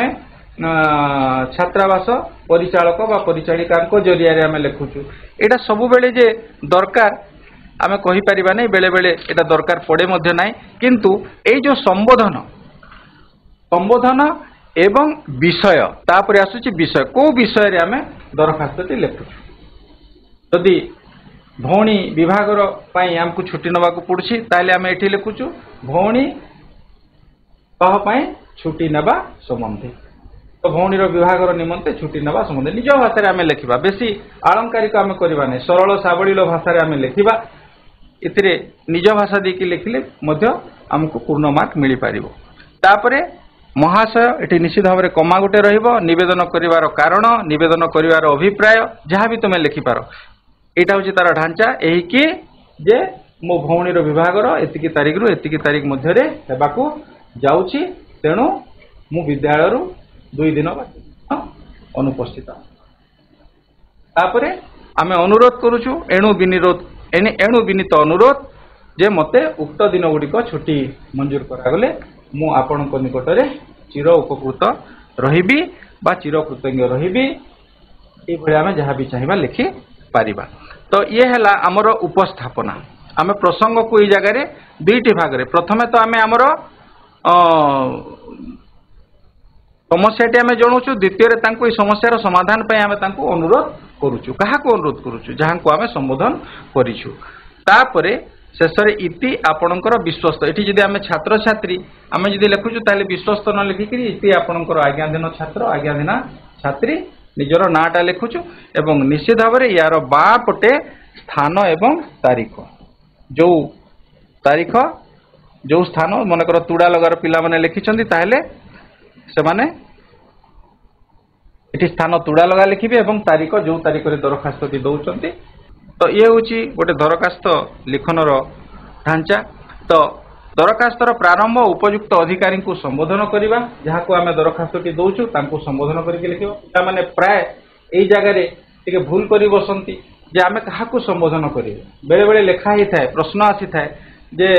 छात्रावास परिचालक बा परिचालिका जरिया आम लिखुचु एटा सब बेले जे दरकार आम कहि परिबा नै बेले बेले एटा दरकार पड़े मध्य नाही किंतु ए जो संबोधन एवं विषय तापर आसुची विषय को विषय रे आम दरखास्तटी लिखुचु जदि भौणी विभागर पाई हमको छुट्टी नवा को पड़ुछि ताले आम एठी लिखुचु भौणी कह पाई छुट्टी नवा संबंधी तो भौणीर विभागर निमंते छुट्टी नवा संबंधी निज भाषा आम लिखिबा बेसी आलंकारिक आम करबा नै सरल सावलील भाषा आम लिखिबा इथिरे निज भाषा देकी लिखिले मध्य हमको पूर्ण मार्क मिली पारिबो तापरे महाशय एठी निश्चित भाव कमा गोटे रहिबो निवेदन करिवार कारण निवेदन करिवार अभिप्राय जहाँ भी तुम लिखि पारो एटा हूँ तार ढांचा यही कि जे मो भौणीर विभागर एतिकी तारीख रु एतिकी तारीख मध्य हेबाकू जाउछि तेणु मु विद्यालय रु 2 दिन अनुपस्थित तापरे आमे अनुरोध करूछु एणु विनीत अनुरोध जे मते उक्त दिन गुड़िक छुट्टी मंजूर करागले मु आपणक निकटरे चिर उपकृत रहिबी बा चिर कृतज्ञ रहिबी ए भली आमे जहाँ भी चाहिबा लिखि पारिबा तो ये है आमर उपस्थापना आम प्रसंग को ये जगह दुईटी भाग रे प्रथमे तो आम आमर समस्याटी आम जनाऊँ द्वितीय समस्यार समाधान पे आम अनुरोध करुचु क्या अनुरोध करुचु जहाँ को आम संबोधन करिछु तापरे शेष इति आपणकर विश्वस्त एटी जदि आम छात्र छात्री आम जदि लिखुचु ताले विश्वस्त न लिखिक इति आपणकर आज्ञाधीन छात्र आज्ञाधीना छात्री निजर नाटा लिखुचु एवं निश्चित भाव में यार बाँ पटे स्थान एवं तारीख जो स्थान मनकर तुड़ा लगार पिला माने लिखिछंती ताहले से माने एटी स्थान तुड़ा लगा लिखिबे एवं तारीख जो तारीख रे दरखास्तटी दउचंती तो ये होची गोटे दरखास्त लिखनर ढांचा तो दरखास्तर प्रारंभ उपयुक्त अधिकारी को संबोधन करवा जहाँ को आम दरखास्तटी दउछु तांको संबोधन करके लिखिबा पिला माने प्राय एई जगह रे टिके भूल करी बसंती जे आमे कहा को संबोधन करिवे बेले बेले लिखा ही थाए प्रश्न आसी थाए जे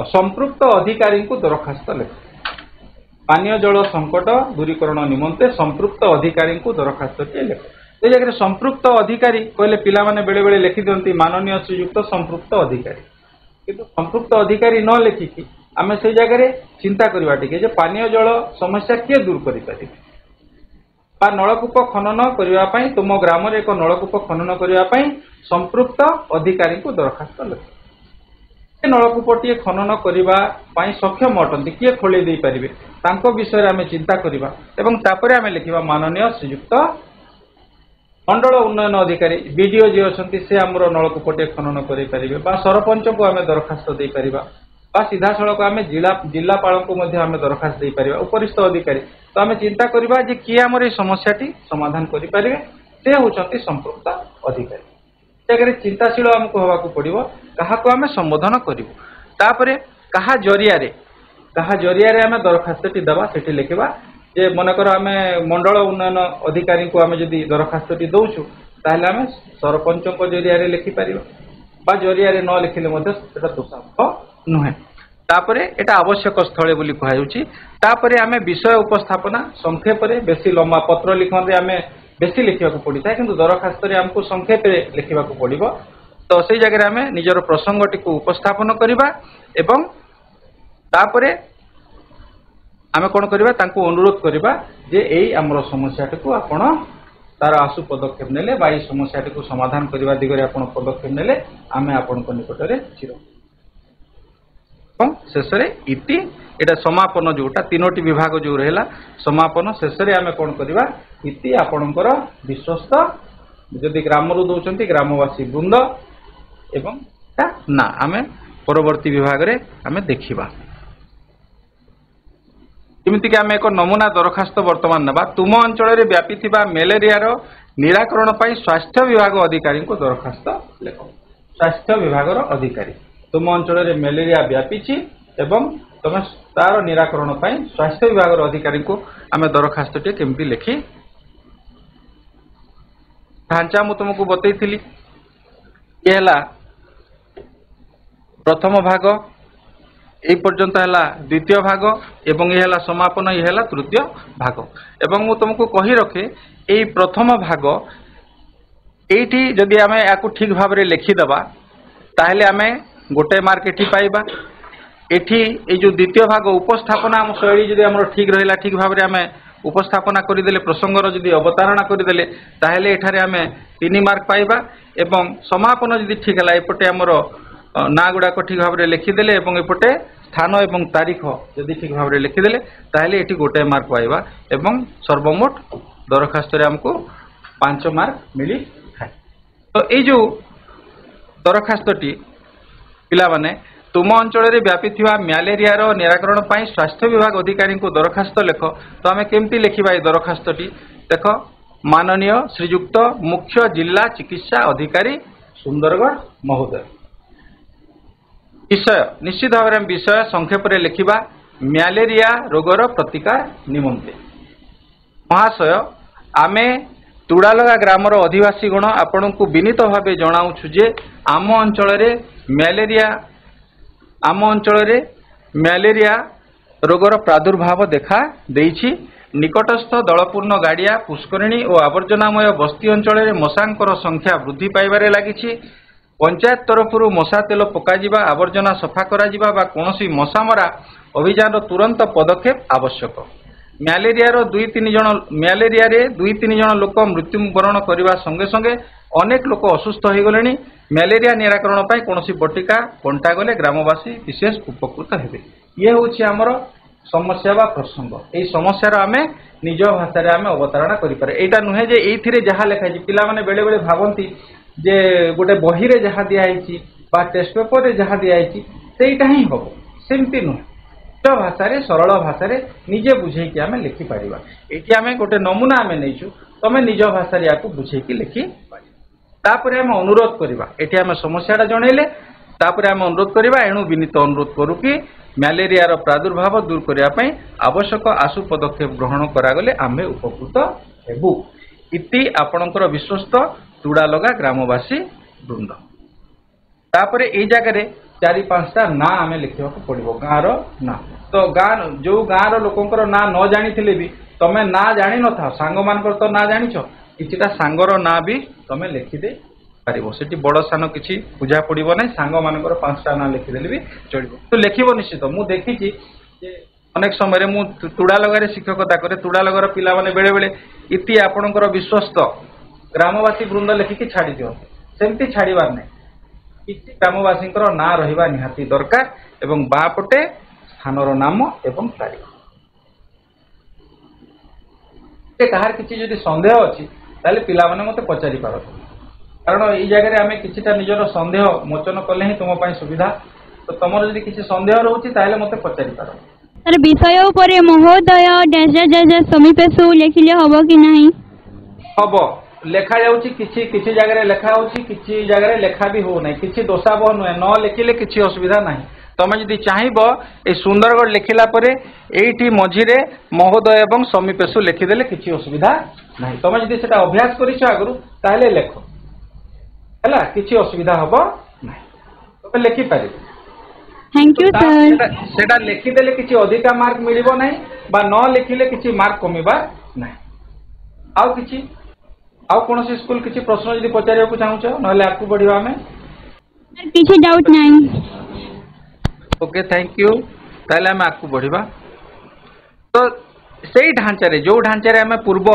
संपृक्त अधिकारी को दरखास्त लिख पानीय जल संकट दूरीकरण निमंते संपृक्त अधिकारी को दरखास्तटी लिख ए जगह संपृक्त अधिकारी कहले पिला माने बेले बेले लिखि दियंती माननीय श्रीयुक्त संपृक्त अधिकारी किंतु संपृक्त अधिकारी न लिखिकी आम से जगह चिंता करवा टिके जे पानीय जल समस्या किए दूर करि पारि बा नलकूप खनन करने तुम ग्राम एक नलकूप खनन करने संपृक्त अधिकारी को दरखास्त लिख ନଳକୂପଟିଏ ଖନନ କରିବା ପାଇଁ ସକ୍ଷମ ଅଟନ୍ତି, କିଏ ଖୋଳି ଦେଇପାରିବେ, ତାଙ୍କ ବିଷୟରେ ଆମେ ଚିନ୍ତା କରିବା ଏବଂ ତାପରେ ଆମେ ଲେଖିବା ମାନନୀୟ ଶ୍ରୀଯୁକ୍ତ ମଣ୍ଡଳ ଉନ୍ନୟନ ଅଧିକାରୀ ବିଡିଓ ଯିଏ ଅଛନ୍ତି ସେ ଆମର ନଳକୂପଟିଏ ଖନନ କରିପାରିବେ ବା ସରପଞ୍ଚଙ୍କୁ ଆମେ ଦରଖାସ୍ତ ଦେଇପାରିବା ବା ସିଧାସଳଖ ଆମେ ଜିଲ୍ଲାପାଳଙ୍କୁ ମଧ୍ୟ ଆମେ ଦରଖାସ୍ତ ଦେଇପାରିବା, ଉପରିସ୍ଥ ଅଧିକାରୀ। ତ ଆମେ ଚିନ୍ତା କରିବା ଯେ କିଏ ଆମର এই ସମସ୍ୟାଟି ସମାଧାନ କରିପାରିବେ, ସେ ହେଉଛନ୍ତି ସମ୍ପୃକ୍ତ ଅଧିକାରୀ। ଜାଗାରେ ଚିନ୍ତାଶୀଳ ଆମକୁ ହେବାକୁ ପଡ଼ିବ, କାହାକୁ ଆମେ ସମ୍ବୋଧନ କରିବୁ, ତାପରେ କାହା ଜରିଆରେ ଆମେ ଦରଖାସ୍ତଟି ଦେବା, ସେଠି ଲେଖିବା ଯେ ମନେକର ଆମେ ମଣ୍ଡଳ ଉନ୍ନୟନ ଅଧିକାରୀଙ୍କୁ ଆମେ ଯଦି ଦରଖାସ୍ତଟି ଦେଉଛୁ ତାହେଲେ ଆମେ ସରପଞ୍ଚଙ୍କ ଜରିଆରେ ଲେଖିପାରିବା ବା ଜରିଆରେ ନ ଲେଖିଲେ ମଧ୍ୟ ସେଟା ଦୋଷାତ୍ମକ ନୁହେଁ। ତାପରେ ଏଟା ଆବଶ୍ୟକ ସ୍ଥଳେ ବୋଲି କୁହାଯାଉଛି। ତାପରେ ଆମେ ବିଷୟ ଉପସ୍ଥାପନା ସଂକ୍ଷେପରେ, ବେଶୀ ଲମ୍ବା ପତ୍ର ଲିଖନରେ ଆମେ ବେଶୀ ଲେଖିବାକୁ ପଡ଼ିଥାଏ କିନ୍ତୁ ଦରଖାସ୍ତରେ ଆମକୁ ସଂକ୍ଷେପରେ ଲେଖିବାକୁ ପଡ଼ିବ। ତ ସେଇ ଜାଗାରେ ଆମେ ନିଜର ପ୍ରସଙ୍ଗଟିକୁ ଉପସ୍ଥାପନ କରିବା ଏବଂ ତାପରେ ଆମେ କ'ଣ କରିବା, ତାଙ୍କୁ ଅନୁରୋଧ କରିବା ଯେ ଏଇ ଆମର ସମସ୍ୟାଟିକୁ ଆପଣ ତାର ଆଶୁ ପଦକ୍ଷେପ ନେଲେ ବା ଏଇ ସମସ୍ୟାଟିକୁ ସମାଧାନ କରିବା ଦିଗରେ ଆପଣ ପଦକ୍ଷେପ ନେଲେ ଆମେ ଆପଣଙ୍କ ନିକଟରେ ଚିର। ଏବଂ ଶେଷରେ ଇତି ଏଇଟା ସମାପନ ଯୋଉଟା ତିନୋଟି ବିଭାଗ ଯୋଉ ରହିଲା ସମାପନ ଶେଷରେ ଆମେ କ'ଣ କରିବା, ଇତି ଆପଣଙ୍କର ବିଶ୍ୱସ୍ତ ଯଦି ଗ୍ରାମରୁ ଦଉଛନ୍ତି ଗ୍ରାମବାସୀ ବୃନ୍ଦ ଏବଂ ନା ଆମେ ପରବର୍ତ୍ତୀ ବିଭାଗରେ ଆମେ ଦେଖିବା। ଯେମିତିକି ଆମେ ଏକ ନମୁନା ଦରଖାସ୍ତ ବର୍ତ୍ତମାନ ନେବା। ତୁମ ଅଞ୍ଚଳରେ ବ୍ୟାପିଥିବା ମ୍ୟାଲେରିଆର ନିରାକରଣ ପାଇଁ ସ୍ୱାସ୍ଥ୍ୟ ବିଭାଗ ଅଧିକାରୀଙ୍କୁ ଦରଖାସ୍ତ ଲେଖ। ସ୍ୱାସ୍ଥ୍ୟ ବିଭାଗର ଅଧିକାରୀ, ତୁମ ଅଞ୍ଚଳରେ ମ୍ୟାଲେରିଆ ବ୍ୟାପିଛି ଏବଂ ତମେ ତାର ନିରାକରଣ ପାଇଁ ସ୍ୱାସ୍ଥ୍ୟ ବିଭାଗର ଅଧିକାରୀଙ୍କୁ ଆମେ ଦରଖାସ୍ତଟି କେମିତି ଲେଖି ଢାଞ୍ଚା ମୁଁ ତୁମକୁ ବତେଇଥିଲି। ଇଏ ହେଲା ପ୍ରଥମ ଭାଗ, এই পর্যন্ত হল দ্বিতীয় ভাগ এবং ইয়ে হল সমাপন, ইয়ে হল তৃতীয় ভাগ। এবং মু তোমাকে কহি রখে এই প্রথম ভাগ এইটি যদি আমি ইয়াকু ঠিক ভাবে লিখিদেবা তাহলে আমি গোটে মার্ক এটি পাইবা। এটি এই যে দ্বিতীয় ভাগ উপস্থাপনা শৈলী যদি আমার ঠিক রহিলা, ঠিক ভাবে আমি উপস্থাপনা করিদেলে প্রসঙ্গর যদি অবতারণা করিদেলে তাহলে এখানে আমি 3 মার্ক পাইবা এবং সমাপন যদি ঠিক হল এপটে আমার না গুড়াক ঠিক ভাবে লিখিদেলে এবং এপটে স্থান এবং তারিখ যদি ঠিক ভাবে লিখিদেলে তাহলে এটি গোটে মার্ক পাইবা এবং সর্বমোট দরখাস্তরে আমাকে 5 মার্ক মিলি থাকে। তো এই যে দরখাস্তটি পিলা মানে তুম অঞ্চলের ব্যাপিথিবা ম্যালেরিয়ার নিরাকরণ পাই স্বাস্থ্য বিভাগ অধিকারী দরখাস্ত লেখ। তো আমি কেমতি লিখিবা এই দরখাস্তটি দেখ, মাননীয় শ্রীযুক্ত মুখ্য জিলা চিকিৎসা অধিকারী সুন্দরগড় মহোদয়। विषय निश्चित भाव में विषय संक्षेप लिखा म्यालेरिया रोगर प्रतिकार निमंते। महाशय आमे तुड़ालगा ग्रामर अधिवासी गण आपण को विनीत भाव जनाऊँ जे आम अंचल म्यालेरिया रोगर प्रादुर्भाव देखा देइछि। निकटस्थ दलपूर्ण गाड़िया पुष्करिणी और आवर्जनामय बस्ती अंचल मशांकर संख्या वृद्धि पाइबारे लागिछि। पंचायत तरफ मशा तेल पकाजिबा, आवर्जना सफा कराजिबा बा कोनोसी मशा मरा अभियान तुरंत पदक्षेप आवश्यक। म्यालेरिया 2-3 जन लोक मृत्युवरण करने संगे संगे अनेक लोक असुस्थ हो गले। म्यालेरिया निराकरण पाई कोनोसी बटिका कंटा गले ग्रामवासी विशेष उपकृत हेबे। ये होछि हमर समस्या बा प्रसंग। एई समस्यार आमे निज भाषा आमे अवतारणा करि पारे। एटा नुहे जे एइथिरे जहा लेखा छि पिला माने बेले बेले भाबंती जे गोटे बही रे जहा दिया है बा टेस्ट पेपर रे जहा दिया है सेटा ही हम, सेमती नुह भाषा सरल भाषा निजे बुझे कि आम लिखिपर। ये आम गोटे नमूना आम नहीं तुम निज भाषा या बुझे लिखिपर। तापर आम अनुरोध करवा, ये आम समस्याटा जनइले तापर आम अनुरोध करवा। एणु विनीत अनुरोध करूँ कि म्यालेरियार प्रादुर्भाव दूर करने आवश्यक आशु पदक्षेप ग्रहण करागले आम उपकृत हेबु। इति आपणकर विश्वस्त तुड़ालगा ग्रामवासी वृंद। तापर ये जगह 4-5टा ना आम लिखा पड़ो गाँव ना। तो गाँ जो गाँव लोकंर ना न जानी भी तुम ना जानी न था सांग मान तो ना जानिछ किछिटा सांगर ना भी तुम लिखिदे पार। से बड़ सान किसी बुझा पड़ो ना, सांग मानकर 5टा ना लिखिदेले भी चलो। तो लिखब निश्चित। मु देखी अनेक समय मु तुड़ालगारे शिक्षकता करे। तुड़ालगार पिला माने बेले बेले इति आपणकर विश्वस्त ग्रामवासी वृंद लिखिकी छाड़ी दियो, सेमती छाड़बार नहीं। କିଛି ଗ୍ରାମବାସୀଙ୍କର ନାଁ ରହିବା ନିହାତି ଦରକାର ଏବଂ ବାପଟେ ସ୍ଥାନର ନାମ ଏବଂ ତାରିଖ। କାହାର କିଛି ଯଦି ସନ୍ଦେହ ଅଛି ତାହେଲେ ପିଲାମାନେ ମୋତେ ପଚାରି ପାରନ୍ତି, କାରଣ ଏଇ ଜାଗାରେ ଆମେ କିଛିଟା ନିଜର ସନ୍ଦେହ ମୋଚନ କଲେ ହିଁ ତୁମ ପାଇଁ ସୁବିଧା। ତ ତମର ଯଦି କିଛି ସନ୍ଦେହ ରହୁଛି ତାହେଲେ ମୋତେ ପଚାରି ପାର। ସାର୍ ବିଷୟ ଉପରେ ମହୋଦୟ ସମୀପେଷୁ ଲେଖିଲେ ହବ କି ନାହିଁ? ହବ, ଲେଖା ଯାଉଛି, କିଛି କିଛି ଜାଗାରେ ଲେଖା ହଉଛି, କିଛି ଜାଗାରେ ଲେଖା ବି ହଉନାହିଁ। କିଛି ଦୋଷାବହ ନୁହେଁ, ନ ଲେଖିଲେ କିଛି ଅସୁବିଧା ନାହିଁ। ତମେ ଯଦି ଚାହିଁବ এই ସୁନ୍ଦରଗଡ଼ ଲେଖିଲା ପରେ এইଠି ମଝିରେ ମହୋଦୟ ଏବଂ ସମୀପେଷୁ ଲେଖିଦେଲେ କିଛି ଅସୁବିଧା ନାହିଁ। ତମେ ଯଦି ସେଟା ଅଭ୍ୟାସ କରିଛ ଆଗରୁ ତାହେଲେ ଲେଖ ହେଲା, କିଛି ଅସୁବିଧା ହବ ନାହିଁ, ତମେ ଲେଖିପାରିବ। Thank you sir. सेटा लिखिदेले किसी अधिका मार्क मिलिबो नहीं बा न लिखिले किसी मार्क कमिबा नहीं। आउ किसी आउ कौन सी स्कूल किसी प्रश्न यदि पचारिया को चाहूछ नहले आगु बढ़िबा हमें किसी डाउट नहीं। Okay thank you. ताले हमें आगु बढ़िबा। तो सेही ढांचा रे जो ढांचा रे हमें पूर्व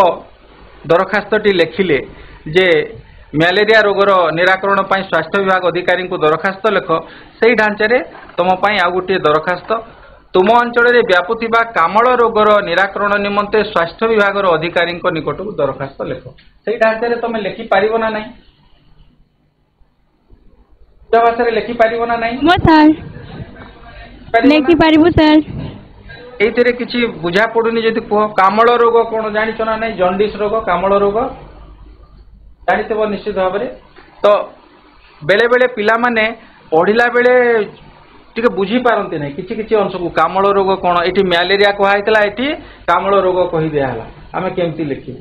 दरखास्तटी लिखिले जे ମ୍ୟାଲେରିଆ ରୋଗର ନିରାକରଣ ପାଇଁ ସ୍ୱାସ୍ଥ୍ୟ ବିଭାଗ ଅଧିକାରୀଙ୍କୁ ଦରଖାସ୍ତ ଲେଖ, ସେହି ଢାଞ୍ଚାରେ ତୁମ ପାଇଁ ଆଉ ଗୋଟିଏ ଦରଖାସ୍ତ ତୁମ ଅଞ୍ଚଳରେ ବ୍ୟାପୁଥିବା କାମଳ ରୋଗର ନିରାକରଣ ନିମନ୍ତେ ସ୍ୱାସ୍ଥ୍ୟ ବିଭାଗର ଅଧିକାରୀଙ୍କ ନିକଟକୁ ଦରଖାସ୍ତ ଲେଖ। ସେହି ଢାଞ୍ଚାରେ ତୁମେ ଲେଖିପାରିବ ନା ନାହିଁ? ଭାଷାରେ ଲେଖିପାରିବ ନା ନାହିଁ? ଲେଖିପାରିବୁ ସାର୍। ଏଇଥିରେ କିଛି ବୁଝା ପଡୁନି ଯଦି କୁହ। କାମଳ ରୋଗ କ'ଣ ଜାଣିଛ ନା ନାହିଁ? ଜଣ୍ଡିସ୍ ରୋଗ, କାମଳ ରୋଗ ଜାଣିଥିବ ନିଶ୍ଚିତ ଭାବରେ। ତ बेले बेले पिलामाने पढ़िला बेले टिके बुझी पारंती नहीं किछि किछि अंश को कामल रोग कोन एठी मलेरिया कहैतला एठी कामल रोग कहि दियाला आमे केमती लिखि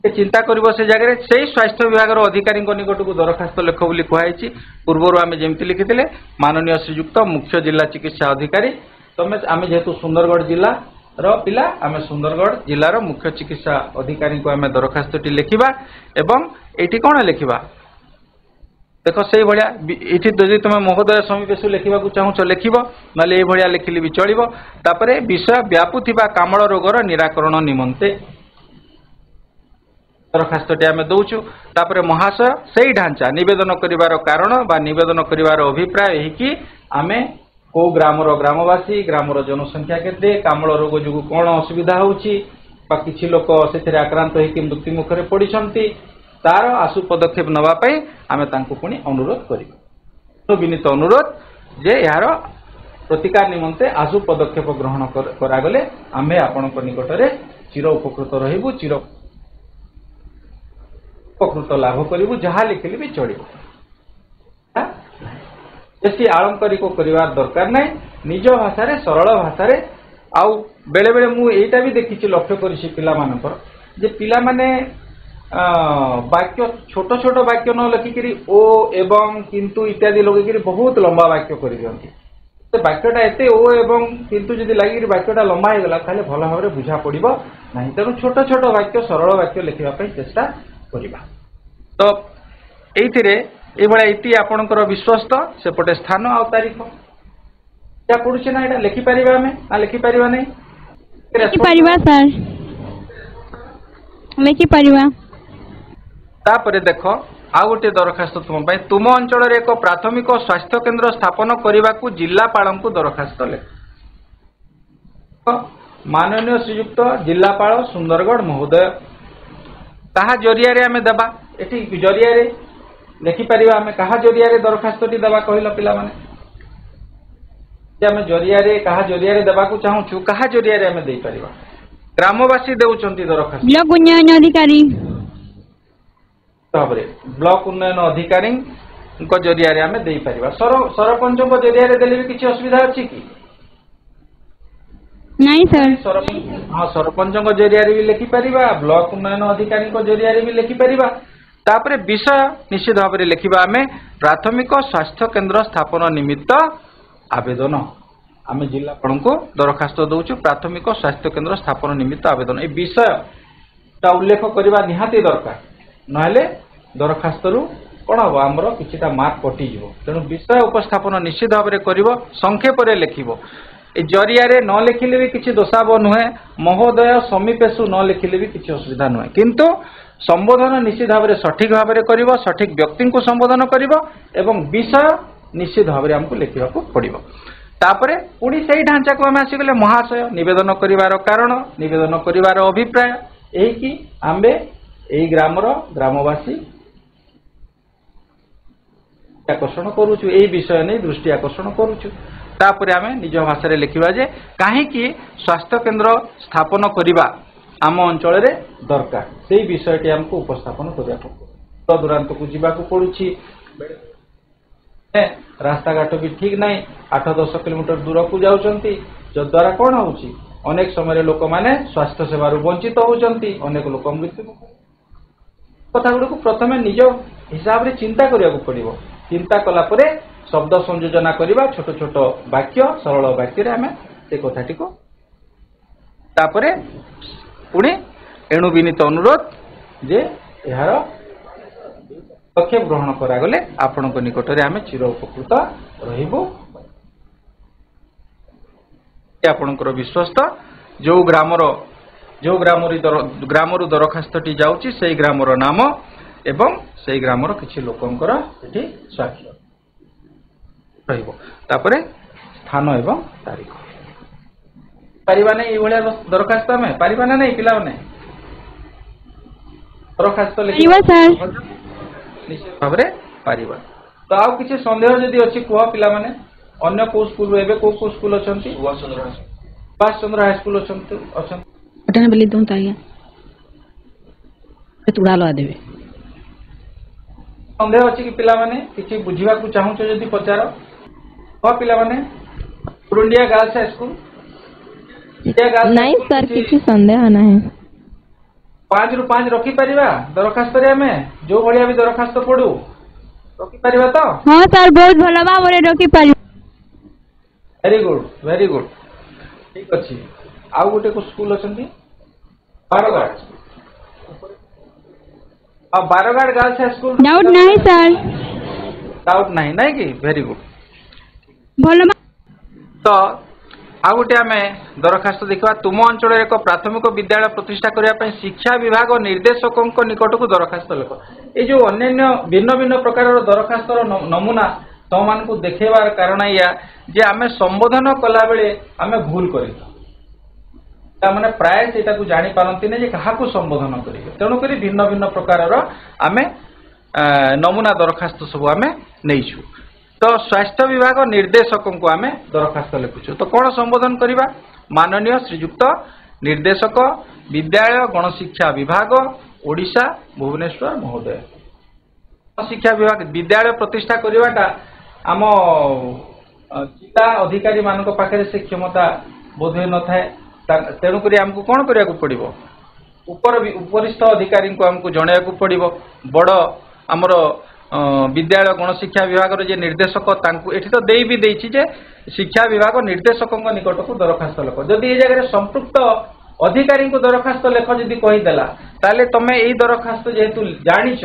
चिंता करिवो से जगह से स्वास्थ्य विभाग अधिकारी निकट को दरखास्त लेख बोली कहई पूर्वर आम जमी लिखिले माननीय श्रीयुक्त मुख्य जिला चिकित्सा अधिकारी तमें आम जेहेतु सुंदरगढ़ जिला पिला आम सुंदरगढ़ जिलार मुख्य चिकित्सा अधिकारी को आम दरखास्त लिखा एवं ये कौन लिखा देख से भाया ये जदि तुम महोदय समीपेशु लिखा चाहूच लिख ना ये लिखिले भी चलो तापर विषय व्यापुवा कामल रोगर निराकरण निमंते दरखास्त आम दौचु तापर महाशय से ढांचा नवेदन करिवार कारण बा नवेदन करिवार अभिप्राय यही कि आमे को ग्रामर ग्रामवासी ग्रामर जनसंख्या केते कामल रोग जो कौन असुविधा होउची बा किछि लोक से आक्रांत होइकि मृत्यु मुखरे पड़िछंती तार आशु पदक्षेप नवा पई आमे तांको पुनी अनुरोध करिबो तो विनीत अनुरोध जे यार प्रतिकार निमंते आशु पदक्षेप ग्रहण करागले आमे आपनक निकटरे चिर उपकृत रहिबु चिर उपकृत लाभ करूँ जहाँ लिखिले भी चलो बेसी आलंकारिक करार दरकार ना निज भाषा सरल भाषा आउ बेले बेले मुझा भी देखी लक्ष्य करी पिलामानकर जे पिला माने वाक्य छोट छोट वाक्य न लिखिकी ओ एवं किंतु इत्यादि लगे बहुत लंबा वाक्य कर दियंती से वाक्यटा एते ओ एवं किंतु जदि लगे वाक्यटा लंबा हो गला ताले भल भाव बुझा पड़ो ना तेणु छोट छोट वाक्य सरल वाक्य लिखा चेष्टा करिबा तो ये आपणकर विश्वस्त सेपटे स्थान आ तारीख क्या पड़ुचे ना यहाँ लिखिपर आम ना लिखिपर नहीं तापर देख आउ गोटे दरखास्त तुम अंचल एक प्राथमिक स्वास्थ्य केन्द्र स्थापन करने को जिलापाल को दरखास्त लेख माननीय श्रीयुक्त जिलापाल सुंदरगढ़ महोदय कहा जरिया आम देवा एटी जरिया लिखिपर आम क्या जरिया दरखास्त देवा कहल पिला आम जरिया क्या जरिया देवा चाहूँ क्या जरिया आम दे पार ग्रामवासी देउचंती दरखास्त ब्लॉक उन्नयन अधिकारी भाव ब्लॉक उन्नयन अधिकारी जरिया आम दे पार सरपंच जरिया देले भी किसी असुविधा अच्छी कि नहीं सर हाँ सरपंच जरिया भी लिखिपर ब्लॉक उन्नयन अधिकारी जरिया भी लिखिपर तापर विषय निश्चित भाव में लिखा आम प्राथमिक स्वास्थ्य केन्द्र स्थापन निमित्त आवेदन आम जिलापाल को दरखास्त दौचु प्राथमिक स्वास्थ्य केन्द्र स्थापन निमित्त आवेदन ये विषय उल्लेख करने निहाती दरकार नहले दरखास्त कौन हम आमर कि मार्क कटिज तेणु विषय उपस्थापन निश्चित भाव में कर संक्षेप लिख जरिया न लिखिले भी किसी दोषाव नुहे महोदय समीपेशु न लिखिले भी किसी असुविधा नुहे किंतु संबोधन निश्चित भाव में सठिक भाव में कर सठिक व्यक्ति को संबोधन कर विषय निश्चित भाव में आमको लिखा पड़ो तापर पुणी से ढांचा को आम आसीगले महाशय निवेदन करिवार कारण निवेदन करिवार अभिप्राय यही कि आम्बे यही ग्रामर ग्रामवासी आकर्षण करुचु यही विषय नहीं दृष्टि आकर्षण करुचु तापर आम निज भाषा रे लिखिबा जे कहीं स्वास्थ्य केन्द्र स्थापन करिबा आम अंचल रे दरकार से विषयटी आमको उपस्थापन करिया तो दूरांत को जीवाकू पड़ुछि रास्ता घाट भी ठीक नहीं 8-10 किलोमीटर दूर को जाउछंती जद्वारा कौन होउछि अनेक समय लोक माने स्वास्थ्य सेवा वंचित होउछंती अनेक लोक मृत्यु कथा गुड़ को प्रथमे निज हिसाब रे चिंता करिया पड़िबो चिंता कला परे शब्द संयोजना करिबा छोट छोट वाक्य सरल वाक्य रे हमें से कथाटी को तापरे पुणी एणु विनीत अनुरोध जे यार पदक्षेप ग्रहण करागले आपण निकट में आम चिर उपकृत रहिबु आपणकर विश्वस्त जो ग्रामर दरखास्तटी जाउची से ग्रामर नाम एवं से ग्रामर किछि लोकंकर एठी स्वाक्षर रहिबो तापरे स्थान एवं तारीख पारिबा नै ए भलिया दरखास्त में पारिबा नै पिला नै दरखास्त लिखिबा सर निश्चित भाव में पारिबा तो आउ किछि संदेह जदि अछि कुह पिला माने अन्य को स्कूल एबे को school अछंती Subhash Chandra high school अछंती अटने बली दउं ताया तुड़ा ला देबे संदेह अछि कि पिला माने किछि बुझिबा को चाहू छ जदि पचार कुह पिला माने पुरुंडिया गर्ल्स हाई स्कूल नहीं सर किछि संदेह नहीं 5 रु 5 रखी परिबा दरखास्त रे हमें जो भलिया भी दरखास्त पडू रखी परिबा तो हां सर बहुत भलो भाबरे रखी पारि वेरी गुड ठीक अछि आउ गोटे को स्कूल अछंती बारगाड आ बारगाड गर्ल्स हाई स्कूल डाउट नहीं सर डाउट नहीं कि वेरी गुड भलो तो आउ गोटे आम दरखास्त देखा तुम अंचल एक प्राथमिक विद्यालय प्रतिष्ठा करने शिक्षा विभाग निर्देशकों निकट को दरखास्त लिख ये जो अन्य भिन्न भिन्न प्रकार दरखास्त नमूना तुम मान देखेबार कारण या जे आम संबोधन कला बेले आम भूल कर प्राय से जानी पारती नहीं क्या संबोधन करेंगे तेणुक भिन्न भिन्न प्रकार आम नमूना दरखास्त सब आम नहीं तो स्वास्थ्य विभाग निर्देशकों को आम दरखास्त लिखुचु तो कौन संबोधन करवा माननीय श्रीजुक्त निर्देशक विद्यालय गणशिक्षा विभाग ओडिशा भुवनेश्वर महोदय गणशिक्षा विभाग विद्यालय प्रतिष्ठा करवाटा आम जिला अधिकारी मान पाखे से क्षमता बोध न थाए तेणुक आमको कौन करने पड़ो उपरिस्थ अधिकारी को आमको जनवाक पड़ो बड़ आमर विद्यालय गणशिक्षा विभाग जे निर्देशक एठी तो देई भी देछि जे शिक्षा विभाग निर्देशकों निकट को दरखास्त लिख जदि ये जगह संपृक्त अधिकारी को दरखास्त लिख जदि कहीदेला ताले तमे एई दरखास्त जेहेतु जानिछ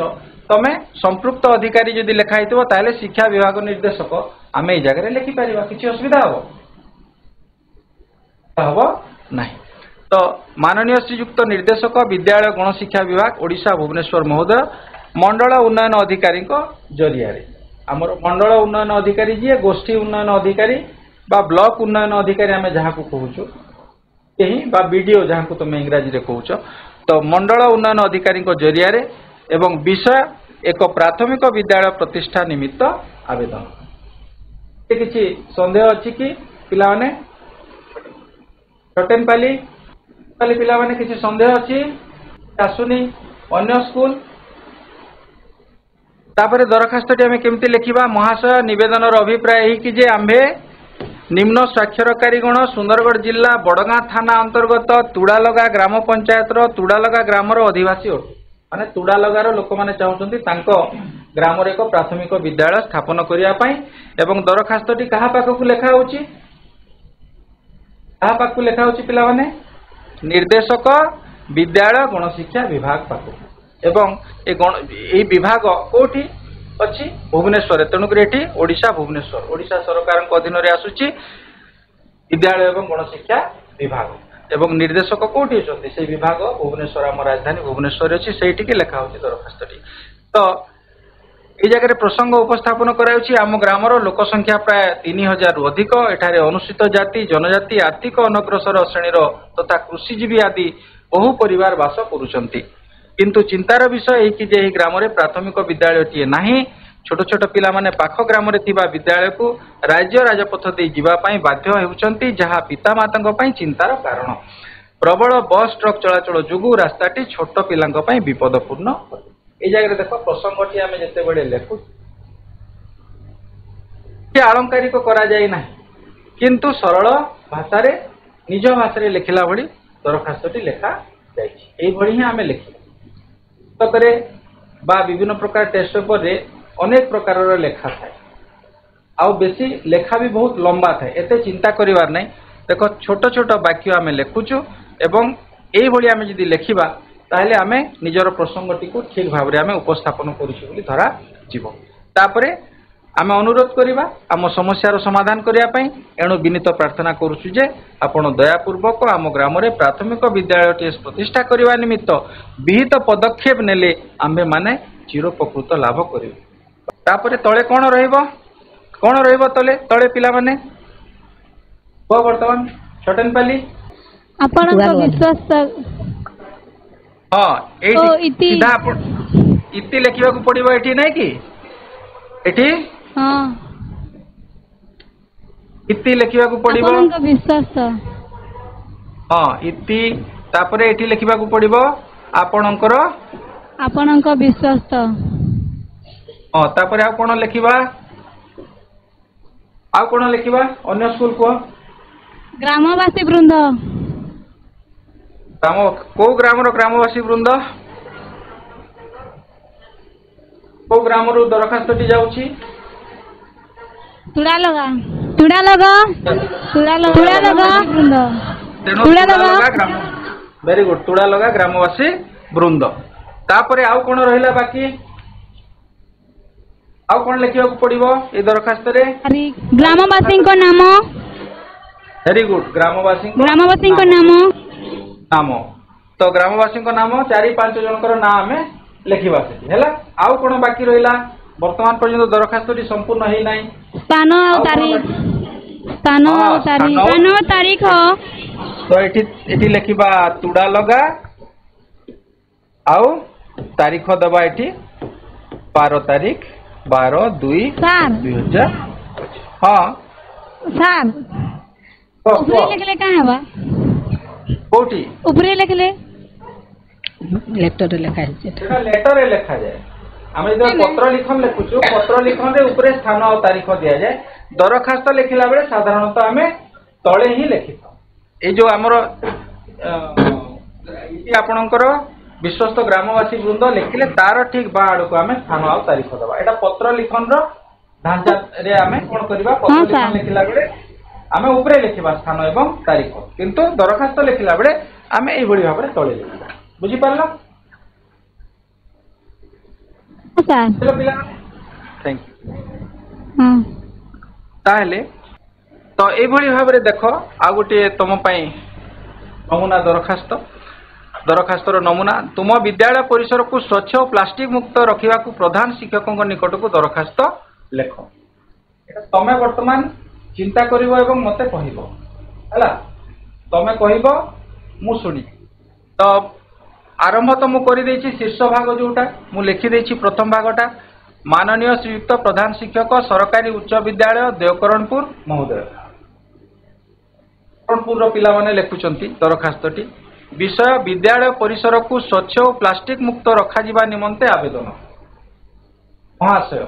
तमे संपृक्त अधिकारी जदि लिखाई ताले शिक्षा विभाग निर्देशक आम एई जगह लिखि परिबा किछि असुविधा हबो नहीं तो माननीय श्रीयुक्त निर्देशक विद्यालय गणशिक्षा विभाग ओडिशा भुवनेश्वर महोदय मंडल उन्नयन अधिकारी जरिया आमर मंडल उन्नयन अधिकारी जी गोष्ठी उन्नयन अधिकारी बा ब्लॉक उन्नयन अधिकारी आम जहाँ को कहूँ बा बीडीओ जहाँ को तुम इंग्राजी में कहूच तो मंडल उन्नयन अधिकारी जरिया एवं विषय एक प्राथमिक विद्यालय प्रतिष्ठा निमित्त आवेदन किसी संदेह अच्छी कि पिला माने टटेनपाली पिला माने किसी संदेह अच्छी आसुनी अन्य स्कूल तापर दरखास्त आम केमती लिखा महाशय निवेदन अभिप्राय यही कि जे आम्भे निम्न स्वाक्षरकारीगण सुंदरगढ़ जिला बड़गाँ थाना अंतर्गत तुड़ालगा ग्राम पंचायत तुड़ालगा ग्रामर अधिवासी अटू माने तुड़ालगार लोक मैंने चाहते ग्राम एक प्राथमिक विद्यालय स्थापन करने एवं दरखास्तटी क्या पाखक लेखा लेखा पिला माने निर्देशक विद्यालय गणशिक्षा विभाग पाखक एवं ये विभाग कोठी अच्छी भुवनेश्वर तेणुक ओडिशा भुवनेश्वर ओडिशा सरकार अधीन रे आसुची विद्यालय एवं गणशिक्षा विभाग এবং ନିର୍ଦ୍ଦେଶକ କୋଉଠି ଅଛନ୍ତି ସେଇ ବିଭାଗ ଭୁବନେଶ୍ୱର ଆମ ରାଜଧାନୀ ଭୁବନେଶ୍ୱରରେ ଅଛି ସେଇଠିକି ଲେଖା ହେଉଛି ଦରଖାସ୍ତଟି। ତ এই জায়গায় প্রসঙ্গ উপস্থাপন করা হচ্ছে আম গ্রামর লোক সংখ্যা প্রায় 3000 রু অধিক এখানে অনুসূচিত জাতি জনজাতি আর্থিক অনগ্রসর শ্রেণীর তথা কৃষিজীবী আদি বহু পরিবার বাস করুଛନ୍ତି কিন্তু চিন্তার বিষয় এই কি যে এই গ্রামে প্রাথমিক বিদ্যালয়টিଏ ନାହିଁ ছোট ছোট পিলামানে পাখ গ্রামে থিবা বিদ্যালয়কু রাজ্য রাজপথ দেই ଯିବା ପାଇଁ ବାଧ୍ୟ ହେଉଛନ୍ତି ଯାହା ପିତାମାତାଙ୍କ ପାଇଁ ଚିନ୍ତାର କାରଣ ପ୍ରବଳ ବସ୍ ଟ୍ରକ୍ ଚଳାଚଳ ଯୋଗୁଁ ରାସ୍ତାଟି ଛୋଟ ପିଲାଙ୍କ ପାଇଁ ବିପଦପୂର୍ଣ୍ଣ এই জায়গায় দেখো প্রসঙ্গটি আমি যেতেবেলে লেখু আলঙ্কারিক করা যায় না কিন্তু সরল ভাষারে নিজ ভাষারে লেখিলা ভଳି দরখাস্তটি লেখা যাইছি এইভাবে ହିଁ ଆମେ লেখি পুস্তকরে বা বিভিন্ন প্রকার টেস্ট পেপরে অনেক প্রকারর লেখা থাকে আউ বেশি লেখা भी बहुत লম্বা থাকে এতে চিন্তা করিবার নাই দেখো ছোট ছোট বাক্য আমি লেখুছু এবং এইভাবে আমি যদি লেখিবা তাহলে আমি নিজর প্রসঙ্গটিকে ঠিক ভাবে আমি উপস্থাপন করছি বলে ধরা যাব তারপরে আমি অনুরোধ করিবা আম সমস্যার সমাধান করিয়া পাই এণু বিনীত প্রার্থনা করুছু যে আপন দয়াপূর্বক আম গ্রামে প্রাথমিক বিদ্যালয়টি প্রতিষ্ঠা করিবা নিমিত্ত বিহিত পদক্ষেপ নেলে আম্ভে মানে চিরোপকৃত লাভ করিব তারপরে তলে কোন রহিব তলে তলে পিলা মানে বর্তমান ছটেনপালি ଆପଣଙ୍କ ବିଶ୍ୱାସ हाँ ओ, इति इति लिखा पड़ो ये ना कि एठी हाँ इति लिखा पड़ो ଆପଣଙ୍କ ବିଶ୍ୱାସ हाँ इति तापरे एठी लिखा पड़ो आपणकर ଆପଣଙ୍କ ବିଶ୍ୱାସ हाँ तापरे आ कोन लिखिबा आ कोन लिखिबा अन्य स्कूल को ଗ୍ରାମବାସୀ ବୃନ୍ଦ ग्राम को ग्रामर ग्रामवासी वृंद को ग्रामर दरखास्तटी जाउछि ତୁଡ଼ା ଲଗା ତୁଡ଼ା ଲଗା ବୃନ୍ଦ तुड़ा लगा ग्राम वेरी गुड तुड़ा लगा ग्रामवासी वृंद तापरे आउ कोन रहिला बाकी आउ कोन लिखिबा पड़िबो ए दरखास्त रे ଗ୍ରାମବାସୀଙ୍କ ନାମ वेरी गुड ଗ୍ରାମବାସୀଙ୍କ ନାମ नाम तो ग्रामवासी नाम 4-5 जनकर ना आम लिखा है आउ कौन बाकी रहा वर्तमान पर्यंत दरखास्तटी संपूर्ण है ना ସ୍ଥାନ ଆଉ ତାରିଖ ତାରିଖ तो ये लिखा तुड़ा लगा आउ तारीख दबा ये 12 तारीख 12/2/2000 हाँ ସାର୍ ଉପରେ ଲେଖିଲେ କାଁ ହେବା कोठी उपरे लिखले लेटर लिखा जाए आम जो पत्र लिखन लिखुचु पत्र लिखन रे ऊपर स्थान और तारीख दिया जाए दरखास्त लिखला बेले साधारणतः आम तले ही लिखि ए जो आमर इति आपणकर विश्वस्त ग्रामवासी वृंद लिखिले तार ठीक बाड़ को आम स्थान और तारीख दबा एटा पत्र लिखन रो ढांचा रे आम कोन करबा पत्र लिखन लिखला बेले आमे ऊपर लिखा स्थान एवं तारीख किंतु दरखास्त लिखला बेले आमे एई भली भाबरे तळे लिखा बुझी पारला सर चलो पिला थैंक यू हां ताहले तो एई भली भाबरे देखो आ गोटे तम पई नमूना दरखास्तर नमूना तुम विद्यालय परिसर को स्वच्छ और प्लास्टिक मुक्त रखिबा को प्रधान शिक्षकों निकट को दरखास्त लेख एटा तमे वर्तमान चिंता करिवो एवं मते कहिबो हला तमे कहिबो मु सुनी तो आरंभ तो मु करि देछि शीर्ष भाग जोटा मु लिखि देछि प्रथम भागटा माननीय श्रीयुक्त प्रधान शिक्षक सरकारी उच्च विद्यालय देवकरणपुर महोदय करणपुर पिला माने लेखुचंती दरखास्तटी विषय विद्यालय परिसर को स्वच्छ और प्लास्टिक मुक्त रखा जिबा निमंते आवेदन महाशय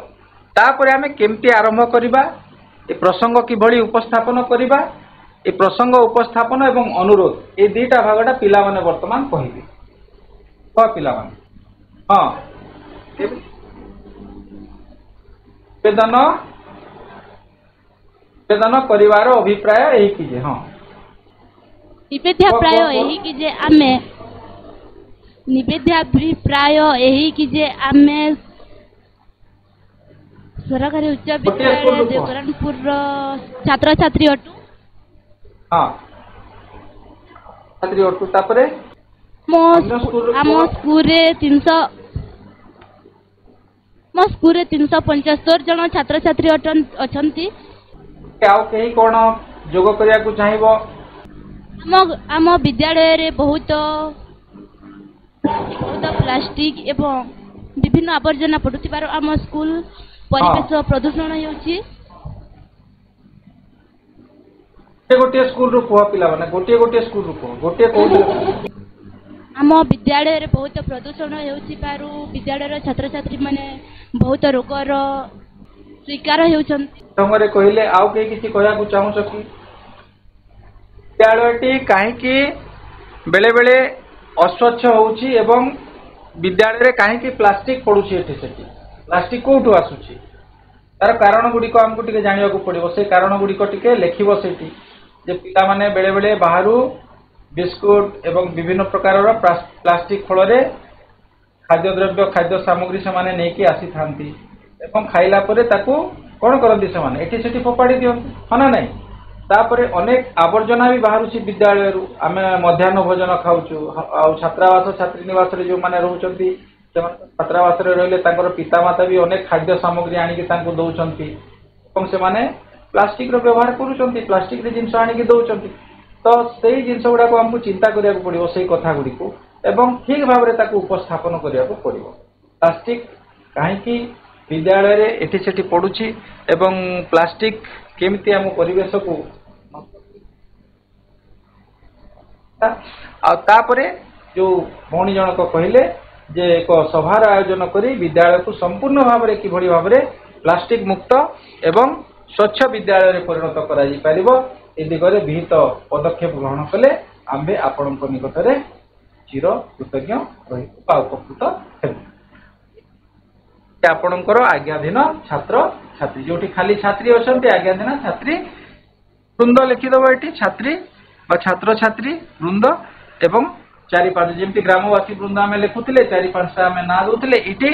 तापरे आमे केमती आरंभ करिबा ए प्रसंग किभली उपस्थापन करिबा ए प्रसंग उपस्थापन एवं अनुरोध ए दुईटा भागटा पिला माने वर्तमान कहिबे क पिला माने हां निवेदन करिवार अभिप्राय एही कि जे हां निवेद्याभिप्राय एही कि जे आमे निवेद्याभिप्राय एही कि जे आमे सरकारी उच्च विद्यालय देवकरणपुर छात्र छात्री अटू हाँ ଛାତ୍ରୀ ଅଟୁ। ତାପରେ ଆମ ସ୍କୁଲରେ 375 ଜଣ ଛାତ୍ରଛାତ୍ରୀ ଅଛନ୍ତି। ଆଉ କେହି କଣ ଯୋଗ କରିବାକୁ ଚାହିଁବ? ଆମ ବିଦ୍ୟାଳୟରେ ବହୁତ ପ୍ଲାଷ୍ଟିକ ଏବଂ ବିଭିନ୍ନ ଆବର୍ଜନା ପଡୁଥିବାରୁ ଆମ ସ୍କୁଲ ପରିବେଶ ପ୍ରଦୂଷଣ ହେଉଛି। ଗୋଟିଏ ସ୍କୁଲରୁ କୁହ ପିଲାମାନେ, ଗୋଟିଏ ସ୍କୁଲରୁ କୁହ, ଗୋଟିଏ କୋଉଠି? ଆମ ବିଦ୍ୟାଳୟରେ ବହୁତ ପ୍ରଦୂଷଣ ହେଉଥିବାରୁ ବିଦ୍ୟାଳୟର ଛାତ୍ରଛାତ୍ରୀ ମାନେ ବହୁତ ରୋଗର ଶିକାର ହେଉଛନ୍ତି। ଢଙ୍ଗରେ କହିଲେ ଆଉ କେହି କିଛି କହିବାକୁ ଚାହୁଁଛ କି? ବିଦ୍ୟାଳୟଟି କାହିଁକି ବେଳେ ବେଳେ ଅସ୍ୱଚ୍ଛ ହେଉଛି ଏବଂ ବିଦ୍ୟାଳୟରେ କାହିଁକି ପ୍ଲାଷ୍ଟିକ ପଡୁଛି ଏଠି ସେଠି? ପ୍ଲାଷ୍ଟିକ କୋଉଠୁ ଆସୁଛି? ତାର କାରଣ ଗୁଡିକ ଆମକୁ ଟିକେ ଜାଣିବାକୁ ପଡିବ। ସେ କାରଣ ଗୁଡିକ ଟିକେ ଲେଖିବ ସେଠି, ଯେ ପିଲାମାନେ ବେଳେ ବେଳେ ବାହାରୁ ବିସ୍କୁଟ ଏବଂ ବିଭିନ୍ନ ପ୍ରକାରର ପ୍ଲାଷ୍ଟିକ ଫଳରେ ଖାଦ୍ୟଦ୍ରବ୍ୟ ଖାଦ୍ୟ ସାମଗ୍ରୀ ସେମାନେ ନେଇକି ଆସିଥାନ୍ତି ଏବଂ ଖାଇଲା ପରେ ତାକୁ କଣ କରନ୍ତି ସେମାନେ? ଏଠି ସେଠି ଫୋପାଡ଼ି ଦିଅନ୍ତି, ହଁ ନା ନାଇଁ? ତାପରେ ଅନେକ ଆବର୍ଜନା ବି ବାହାରୁଛି ବିଦ୍ୟାଳୟରୁ। ଆମେ ମଧ୍ୟାହ୍ନ ଭୋଜନ ଖାଉଛୁ, ଆଉ ଛାତ୍ରାବାସ ଛାତ୍ରୀ ନିବାସରେ ଯୋଉମାନେ ରହୁଛନ୍ତି ସେମାନେ ଛାତ୍ରାବାସରେ ରହିଲେ ତାଙ୍କର ପିତାମାତା ବି ଅନେକ ଖାଦ୍ୟ ସାମଗ୍ରୀ ଆଣିକି ତାଙ୍କୁ ଦଉଛନ୍ତି ଏବଂ ସେମାନେ ପ୍ଲାଷ୍ଟିକର ବ୍ୟବହାର କରୁଛନ୍ତି, ପ୍ଲାଷ୍ଟିକରେ ଜିନିଷ ଆଣିକି ଦଉଛନ୍ତି। ତ ସେଇ ଜିନିଷ ଗୁଡାକୁ ଆମକୁ ଚିନ୍ତା କରିବାକୁ ପଡିବ, ସେଇ କଥା ଗୁଡ଼ିକୁ, ଏବଂ ଠିକ ଭାବରେ ତାକୁ ଉପସ୍ଥାପନ କରିବାକୁ ପଡିବ। ପ୍ଲାଷ୍ଟିକ କାହିଁକି ବିଦ୍ୟାଳୟରେ ଏଠି ସେଠି ପଡୁଛି ଏବଂ ପ୍ଲାଷ୍ଟିକ କେମିତି ଆମ ପରିବେଶକୁ, ଆଉ ତାପରେ ଯୋଉ ଭଉଣୀ ଜଣକ କହିଲେ ଯେ ଏକ ସଭାର ଆୟୋଜନ କରି ବିଦ୍ୟାଳୟକୁ ସମ୍ପୂର୍ଣ୍ଣ ଭାବରେ କିଭଳି ଭାବରେ ପ୍ଲାଷ୍ଟିକ ମୁକ୍ତ ଏବଂ ସ୍ୱଚ୍ଛ ବିଦ୍ୟାଳୟରେ ପରିଣତ କରାଯାଇପାରିବ, ଏ ଦିଗରେ ବିହିତ ପଦକ୍ଷେପ ଗ୍ରହଣ କଲେ ଆମ୍ଭେ ଆପଣଙ୍କ ନିକଟରେ ଚିର କୃତଜ୍ଞ ରହିବୁ ବା ଉପକୃତ ହେବୁ। ଆପଣଙ୍କର ଆଜ୍ଞାଧୀନ ଛାତ୍ର ଛାତ୍ରୀ, ଯୋଉଠି ଖାଲି ଛାତ୍ରୀ ଅଛନ୍ତି ଆଜ୍ଞାଧୀନ ଛାତ୍ରୀ ବୃନ୍ଦ ଲେଖିଦେବ ଏଠି, ଛାତ୍ରୀ ବା ଛାତ୍ରଛାତ୍ରୀ ବୃନ୍ଦ ଏବଂ 4-5, ଯେମିତି ଗ୍ରାମବାସୀ ବୃନ୍ଦ ଆମେ ଲେଖୁଥିଲେ 4-5ଟା ଆମେ ନାଁ ଦଉଥିଲେ, ଏଠି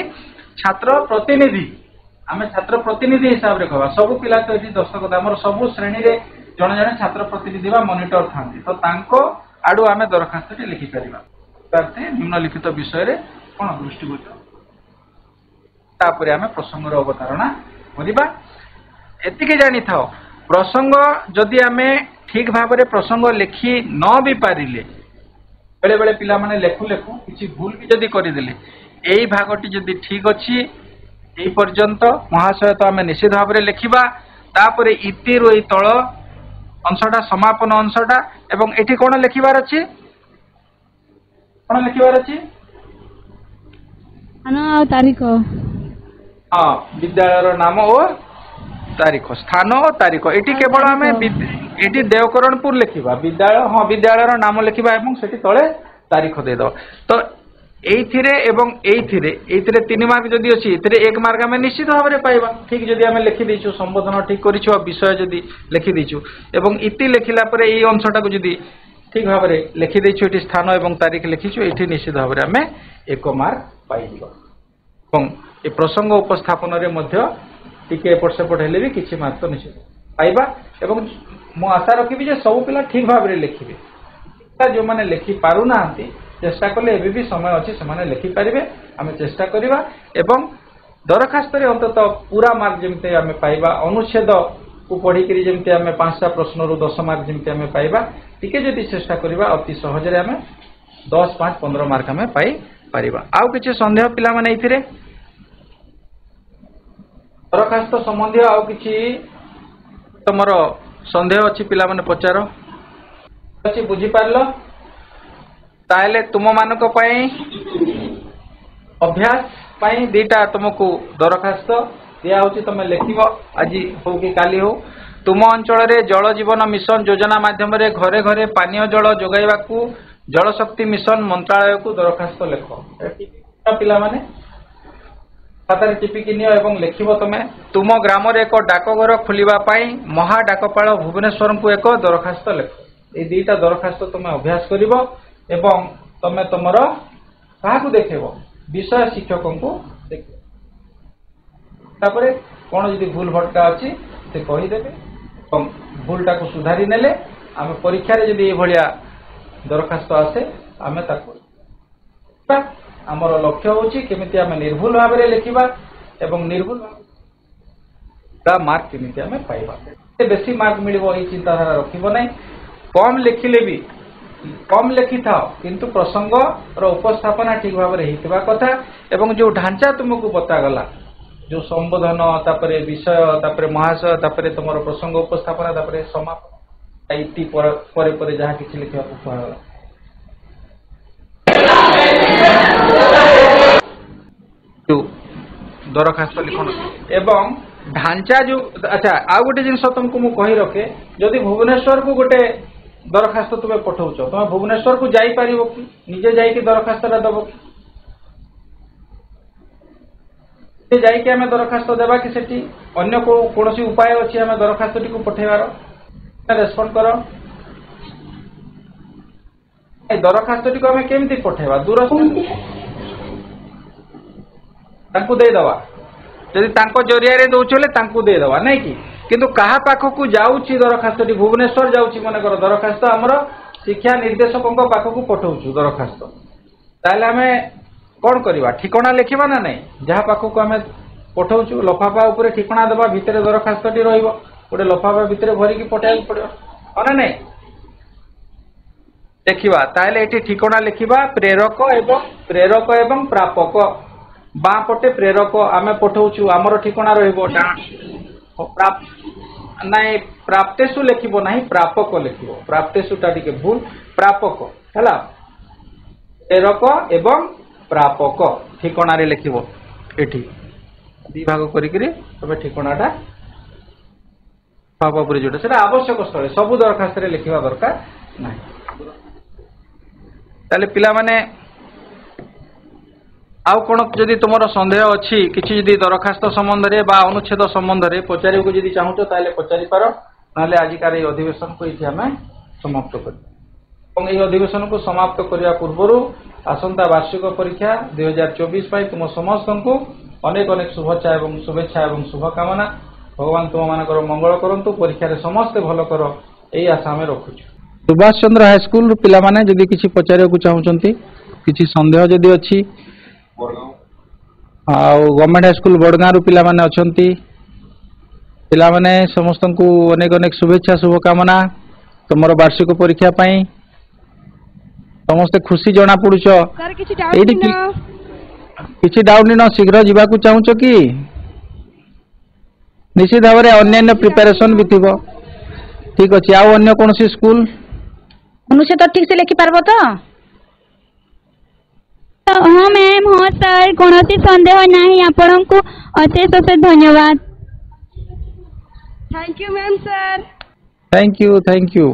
ଛାତ୍ର ପ୍ରତିନିଧି, ଆମେ ଛାତ୍ର ପ୍ରତିନିଧି ହିସାବରେ କହିବା। ସବୁ ପିଲା ତ ଏଠି ଦସ୍ତଖତ, ଆମର ସବୁ ଶ୍ରେଣୀରେ ଜଣେ ଜଣେ ଛାତ୍ର ପ୍ରତିନିଧି ବା ମନିଟର ଥାନ୍ତି, ତ ତାଙ୍କ ଆଡୁ ଆମେ ଦରଖାସ୍ତଟି ଲେଖିପାରିବା। ନିମ୍ନଲିଖିତ ବିଷୟରେ କଣ ଦୃଷ୍ଟିଗୋଚର, ତାପରେ ଆମେ ପ୍ରସଙ୍ଗର ଅବତାରଣା କରିବା। ଏତିକି ଜାଣିଥାଅ, ପ୍ରସଙ୍ଗ ଯଦି ଆମେ ଠିକ ଭାବରେ ପ୍ରସଙ୍ଗ ଲେଖି ନ ବି ପାରିଲେ, ବେଳେ ବେଳେ ପିଲାମାନେ ଲେଖୁ ଲେଖୁ କିଛି ଭୁଲ ବି ଯଦି କରିଦେଲେ, ଏଇ ଭାଗଟି ଯଦି ଠିକ ଅଛି এই পর্যন্ত মহাশয় তো আমি নিশ্চিত ভাবে লেখিবা। তারপরে ইতিরু এই তল অংশটা সমাপন অংশটা, এবং এটি কোন লেখিবার আছে? কোন লেখিবার আছে? স্থান ও তারিখ। হ্যাঁ, বিদ্যালয়ের নাম ও তারিখ, স্থান ও তারিখ। এটি কেবল আমি এটি দেওকরণপুর লেখিবা, বিদ্যালয়, হ্যাঁ বিদ্যালয়ের নাম লেখিবা এবং সেটি তলে তারিখ দেইদেবা। তো এইথিরে এবং এইথিরে 3 মার্ক যদি আছে, এতে 1 মার্ক আমি নিশ্চিত ভাবে পাইবা। ঠিক যদি আমি লিখি দিছু, সম্বোধন ঠিক করিছু, বিষয় যদি লিখি দিছু এবং ইতি লেখিলা পরে এই অংশটাকে যদি ঠিক ভাবে লিখি দিছু, এটি স্থান এবং তারিখ লিখিছু, এটি নিশ্চিত ভাবে আমি 1 মার্ক পাইবা। এবং এই প্রসঙ্গ উপস্থাপনরে মধ্য টিকে এপট সেপট হলে বি কিছু মার্ক তো নিশ্চিত পাইবা। এবং মু আশা রাখিবি যে সবু পিলা ঠিক ভাবে লিখিবে। যে মানে লিখি পারু নাহান্তি, চেষ্টা করলে এবে বি সময় আছে, সেমানে লিখিপারিবে। আমি চেষ্টা করিবা এবং দরখাস্তরে অন্তত পুরা মার্ক যেমতি আমি পাইবা, অনুচ্ছেদ কু পড়িকি যেমতি আমি 5টা প্রশ্নরু 10 মার্ক যেমতি আমি পাইবা, টিকে যদি চেষ্টা করিবা অতি সহজরে আমি 10, 5, 15 মার্ক আমি পাই পারিবা। আউ কিছু সন্দেহ পিলা মানে এইথিরে দরখাস্ত সম্বন্ধীয় আউ কিছু তোমার সন্দেহ ଅଛି ପିଲାମାନେ ପଚାର ଅଛି, ବୁଝିପାରିଲ? ତାହେଲେ ତୁମମାନଙ୍କ ପାଇଁ ଅଭ୍ୟାସ ପାଇଁ 2ଟା ତୁମକୁ ଦରଖାସ୍ତ ଦିଆହଉଛି, ତମେ ଲେଖିବ ଆଜି ହଉ କି କାଲି ହଉ। ତୁମ ଅଞ୍ଚଳରେ ଜଳ ଜୀବନ ମିଶନ ଯୋଜନା ମାଧ୍ୟମରେ ଘରେ ଘରେ ପାନୀୟ ଜଳ ଯୋଗାଇବାକୁ ଜଳଶକ୍ତି ମିଶନ ମନ୍ତ୍ରାଳୟକୁ ଦରଖାସ୍ତ ଲେଖ। ପିଲାମାନେ ଖାତାରେ ଟିପିକି ନିଅ ଏବଂ ଲେଖିବ ତମେ। ତୁମ ଗ୍ରାମରେ ଏକ ଡାକଘର ଖୋଲିବା ପାଇଁ ମହା ଡାକପାଳ ଭୁବନେଶ୍ୱରଙ୍କୁ ଏକ ଦରଖାସ୍ତ ଲେଖ। এই 2টা ଦରଖାସ୍ତ ତମେ ଅଭ୍ୟାସ କରିବ ଏବଂ ତମେ ତମର କାହାକୁ ଦେଖେଇବ? ବିଷୟ ଶିକ୍ଷକଙ୍କୁ ଦେଖେଇବ। ତାପରେ କଣ ଯଦି ଭୁଲ ଭଟକା ଅଛି ସେ କହିଦେବେ ଏବଂ ଭୁଲଟାକୁ ସୁଧାରି ନେଲେ ଆମେ ପରୀକ୍ଷାରେ ଯଦି ଏଭଳିଆ दरखास्त आसे आमे ताको आमर लक्ष्य होची केमिति आमे निर्भुल भाव में लिखिबा एवं निर्भुल मार्क केमिति आमे पाइबा बेसी मार्क मिलिबो ई चिंताधारा रखिबो नै कम लिखिले भी कम लिखि थाओ किंतु प्रसंग रो उपस्थापना ठीक भाव में हेतिबा कथा एवं जो ढांचा तुमको बता गला जो संबोधन तापरे विषय तापरे महाशय तापरे तुमर प्रसंग उपस्थापना तापरे समापन इति परे परे जहा किछि लिखिबा को कहला दरखास्त लिखन एवं ढांचा जो अच्छा आ गोटे जिनस तुमको मु कहि रखे जदि भुवनेश्वर को गोटे दरखास्त तुम पठाउछ तुम भुवनेश्वर को जाई पारिबो कि निजे जाई कि दरखास्त दबो कि जाई कि हमें दरखास्त देबा कि सेठी अन्य कोनोसी उपाय अछि हमें दरखास्त टी को पठेबार रेस्पोंड करो ए दरखास्त टी को हमें केमती पठेबा दूर तांको दे दवा जदि तांको जरिया रे दउछले तांको दे दवा नै कि किंतु कहा पाखकू जाउची दरखास्त टी भुवनेश्वर जाउची मन कर दरखास्त हमर शिक्षा निर्देशकଙ୍କ पाखकू पठाउछु दरखास्त ताले हमें कोन करबा ठिकाना लिखिबा ना नै जहा पाखकू हमें पठाउछु लफाफा ऊपर ठिकाना देबा भितरे दरखास्त टी रहइबो ओडे लफाफा भितरे भरि की पठाइ पड़ो अना नै देखिबा ताले एठी ठिकाना लिखिबा प्रेरक एवं प्रापक बा पटे प्रेरक आमे पठाउछु हमर ठिकाना रहइबो नाई प्राप्तेषु लिखिबो नाही प्रापक लिखिबो प्राप्तेषु टा टिके भूल प्रापक हला प्रेरक एवं प्रापक ठिकाना रे लिखिबो एठी दि भाग करी करी तबे ठिकानाटा पापा पुरी जोटा सेटा आवश्यक स्थले सब दरखास्त रे लिखिबा दरकार नाही ताले पिला माने आउ कोन जदि तुमरो संदेह अछि किछि जदि दरखास्त संबंध रे बा अनुच्छेद संबंध रे पचारि को जदि चाहूतो ताले पचारि पारो नाले आजिकार ए अधिवेशन को इति हमें समाप्त करी और ए अधिवेशन को समाप्त करिया पूर्वरु आसंता वार्षिक परीक्षा 2024 पाई तुम समस्त को अनेक अनेक शुभेच्छा एवं शुभकामना भगवान तुम मानकर मंगल करंतु परीक्षा रे समस्त भलो करो एई आशा में रखुछु सुभाष चंद्र हाई स्कूल पिला माने जदि किछि पचारिया को चाहउचंती किछि संदेह जदि अछि गवर्नमेंट हाई स्कूल बड़गाँ रु पिला माने अछंती पिला माने समस्त को अनेक अनेक शुभेच्छा शुभकामना तुमर वार्षिक परीक्षा पाई समस्त खुशी जना पड़ुछ किछि डाउट न शीघ्र जीवा को चाहूछ कि निश्चित भाव में अन्य प्रिपरेशन भी थिबो ठीक अछि आ अन्य कोनोसी स्कूल अनुच्छेद ठीक से लिखि पारबो तो हाँ मैम हाँ सर कौन संदेह नहीं आपण को अशेष अशेष धन्यवाद thank you ma'am sir thank you